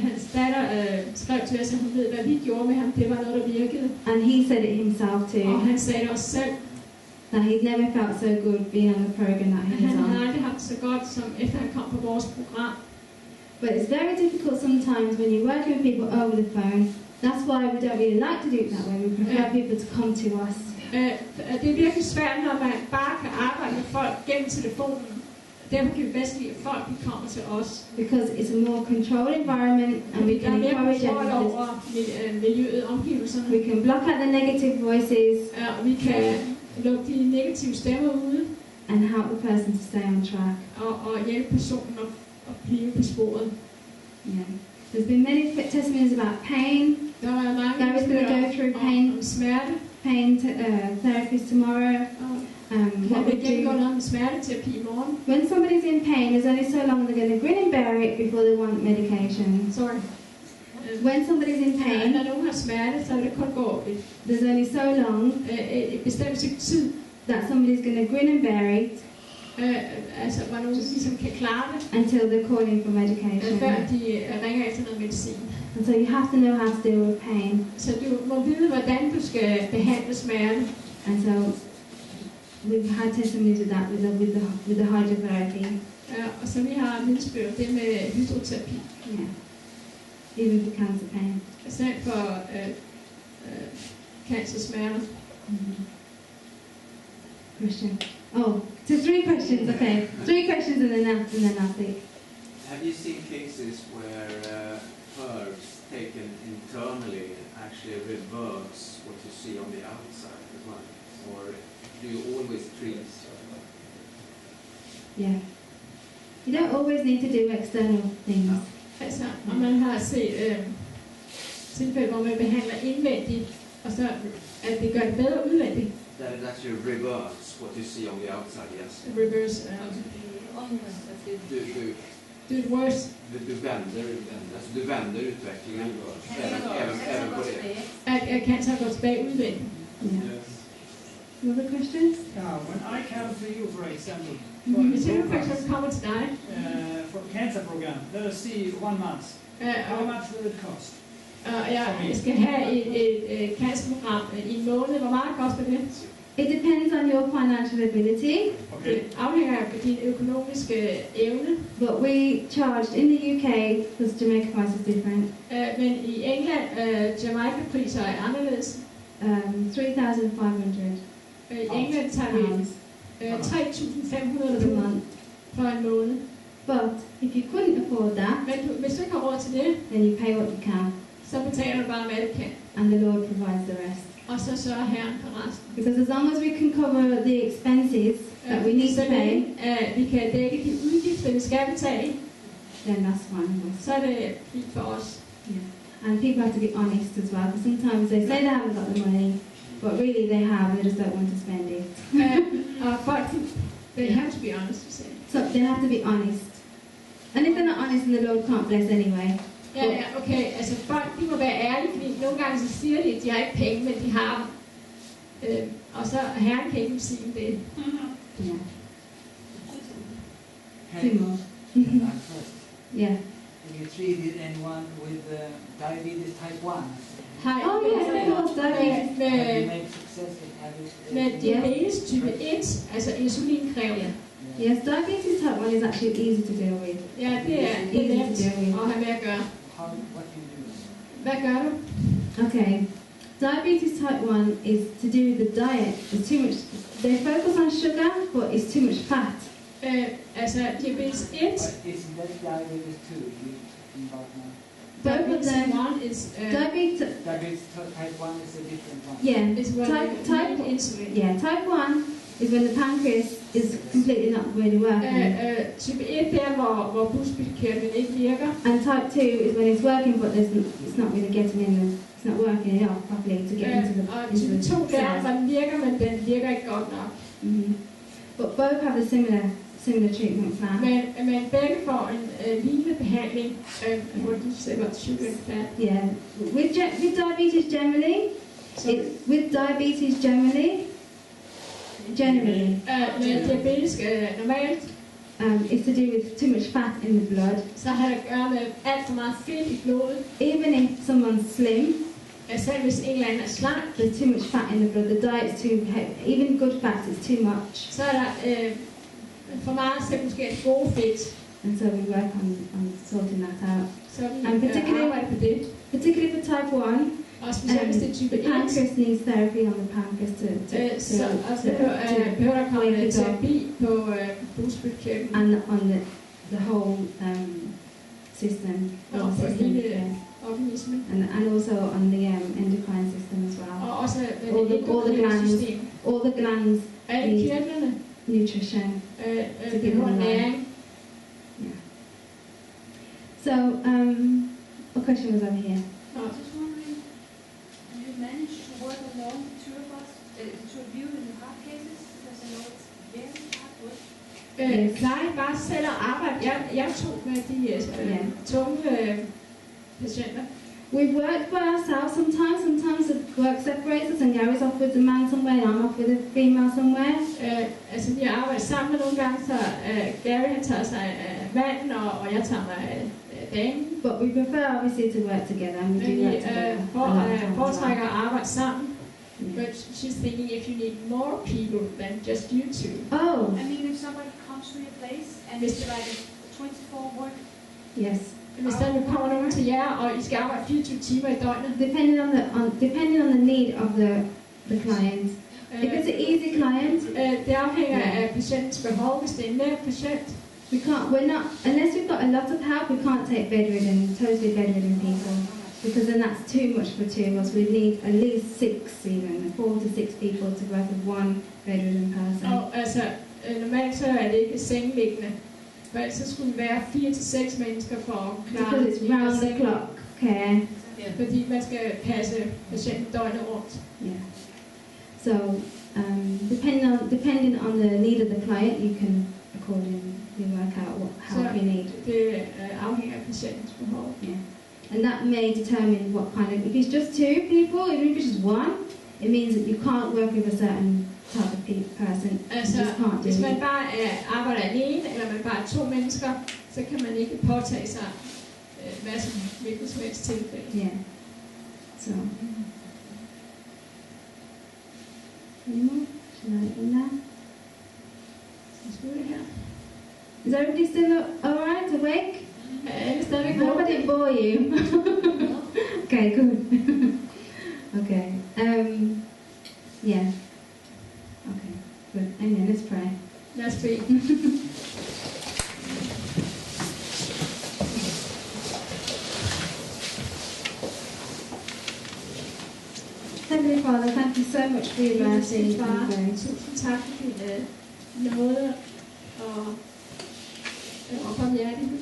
hans datter skrev til os, at hun ved, hvad vi gjorde med ham, det var noget, der virkede. And he said it himself Og too, han sagde det også selv, that he'd never felt so good being on the program that he at was han havde on. aldrig haft så godt, som efter han kom på vores program. But it's very difficult sometimes when you're working with people over the phone. That's why we don't really like to do it that way. We prefer people to come to us. Det er virkelig svært, når man bare kan arbejde med folk gennem telefonen. Derfor kan vi bedst lide, at folk kommer til os. Because it's a more controlled environment and we can encourage everyone. over miljøet, omgivelserne. We can block out the negative voices. Vi kan lukke de negative stemmer ude. And help the person to stay on track. Og hjælpe personen at blive på sporet. Yeah. There's been many testimonies about pain. Gary's going to go through pain. Pain therapy tomorrow. What we do. When somebody's in pain, there's only so long they're going to grin and bear it before they want medication. Sorry. When somebody's in pain, there's only so long that somebody's going to grin and bear it until they're calling for medication. And so you have to know how to deal with pain. And so we've had testimonies of that with the hydrotherapy. Yeah. Even for cancer pain. Question. Oh, so 3 questions. Okay, 3 questions and then I'll speak. Have you seen cases where herbs taken internally actually reverse what you see on the outside as well? Or do you always treat? Yeah. You don't always need to do external things. Altså, og man har set tilfælde, hvor man behandler indvendigt, og så at det gør det bedre udvendigt. That it actually reverse what you see on the outside, yes. Reverse. Do it worse. Du vänder utvecklingen även på det. At cancer går tilbage udvendigt. Yeah. Other questions? When I come to you, for example, Hvis du for eksempel kommer til dig, for cancer program, let us see 1 month. How much will it cost? Jeg skal have et cancerprogram i en måned. Hvor meget koster det? It depends on your financial ability. Okay. Det afhænger af din økonomiske evne. But we charged in the UK, because Jamaica price is different. Men i England, Jamaica priser er anderledes. 3,500. I England tager vi 3.500 per måned for en måned. But if you couldn't afford that, men hvis du ikke har råd til det, then you pay what you can. Så betaler du bare hvad du kan. And the Lord provides the rest. Og så sørger Herren for resten. Because as long as we can cover the expenses that we need to pay, vi kan dække de udgifter vi skal betale, then that's fine. Så er det fint for os. Yeah. And people have to be honest as well, because sometimes they say they haven't got the money, but really they have, they just don't want to spend it. But they have to be honest, you say. So they have to be honest. And if they're not honest, then the Lord can't bless anyway. Ja, okay. Altså folk, de må være ærlige, fordi nogle gange så siger de, at de har ikke penge, men de har dem. Og så Herren kan ikke sige det. Yeah. Yeah. Have you treated anyone with diabetes type 1? Oh yes, of course, diabetes. Have you made success in having Med diabetes type 1, altså insulinkrævende. Yes, diabetes type 1 is actually easy to deal with. Ja, det er nemt at have med at gøre. What do you do? Hvad gør du? Okay. Diabetes type 1 is to do with the diet. There's too much. They focus on sugar, but it's too much fat. Altså diabetes 1. Isn't that diabetes 2 you about now? Both of them. Diabetes type 1 is a different one. Yeah, It's type insulin. Yeah, type 1 is when the pancreas is completely not really working. Type 1 det er hvor bugspytkirtlen ikke virker. And type 2 is when it's working, but it's not really getting in. It's not working enough properly to get into the. Og type 2 det er hvor den virker, men den virker ikke godt nok. But both have a similar treatment plan. Men begge får en lignende behandling. What did you say about sugar and fat? Yeah, with diabetes generally, with diabetes generally. Med diabetes normalt. It's to do with too much fat in the blood. Så har det at gøre med alt for meget fedt i blodet. Even if someone's slim, selv hvis en eller anden er slank, there's too much fat in the blood. The diet's too heavy. Even good fat is too much. Så er der for meget, så måske et gode fedt. And so we work on sorting that out. Så vi And particularly, arbejder på det. particularly for type 1, Og specielt hvis det er type the 1, pancreas needs therapy on the pancreas to behøver der komme wake it up. terapi på bugspytkirtlen. And on the whole system, Og on the på system, hele yeah. organismen. And also on the endocrine system as well. Og også All the glands, system. all the glands Alle kirtlerne nutrition. behøver næring. Yeah. So, a question was over here. I was just wondering, do you manage to work alone, the two of us, the two of you in the hard cases? Because I know it's very hard work. Plejer I bare selv at arbejde? Jeg tog med de tunge patienter. We work by ourselves sometimes. Sometimes the work separates us, and Gary's off with the man somewhere, and I'm off with the female somewhere. Altså vi arbejder sammen nogle gange, så Gary han tager sig af manden, og jeg tager mig af damen. But we prefer obviously to work together, and we do work together. Foretrækker at arbejde sammen. Yeah. But she's thinking if you need more people than just you two. Oh, I mean, if somebody comes to your place and it's like a 24 work, yes. Hvis der nu kommer nogen til jer, og I skal arbejde 24 timer i døgnet. Depending on the need of the client. If it's an easy client, det afhænger af patientens behov. Hvis det er en nem patient, we're not, unless we've got a lot of help, we can't take totally bedridden people. Because then that's too much for two of us. We need at least 4 to 6 people to work with one bedridden person. Og altså, normalt så er det ikke sengeliggende. Men så skulle det være 4 til 6 mennesker for at klare Because it's round the clock care. Fordi man skal passe patienten døgnet rundt. Yeah. So, depending on the need of the client, you can accordingly work out what help you need. Det afhænger af patientens behov. Yeah. And that may determine what kind of, if it's just 2 people, even if it's just 1, it means that you can't work with a certain type of person. Altså, you just can't do hvis man it. bare arbejder alene, eller man bare er 2 mennesker, så kan man ikke påtage sig hvad som hvilket som helst tilfælde. Yeah. So. Any more? Should I open that? Is everybody still alright, awake? I hope I didn't bore you. Okay, good. Okay. Yeah. Okay, good. Amen. Let's pray. Let's pray. Heavenly Father, thank you so much for your mercy and grace. Tusind tak for din nåde og barmhjertighed.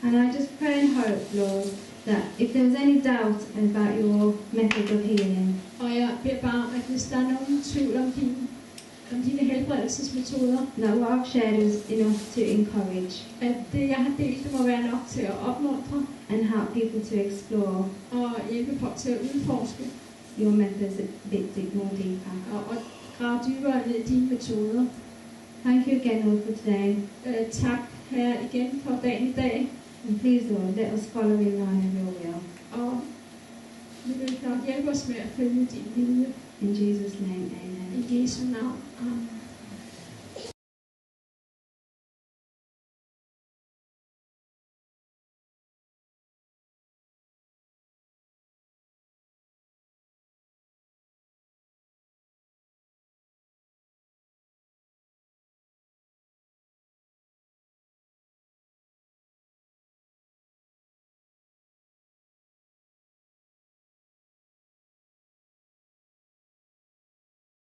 And I just pray and hope, Lord, that if there was any doubt about your method of healing, Og jeg beder bare om, at hvis der er nogen tvivl om dine helbredelsesmetoder, that what I've shared is enough to encourage at det jeg har delt, det må være nok til at opmuntre and help people to explore og hjælpe folk til at udforske your methods a bit more deeper. og grave dybere ned i dine metoder. Thank you again, Lord, for today. Tak her igen for dagen i dag. And please, Lord, let us follow in line of your will. Og vil du nok hjælpe os med at følge din vilje. In Jesus' name, amen. I Jesu navn. Amen.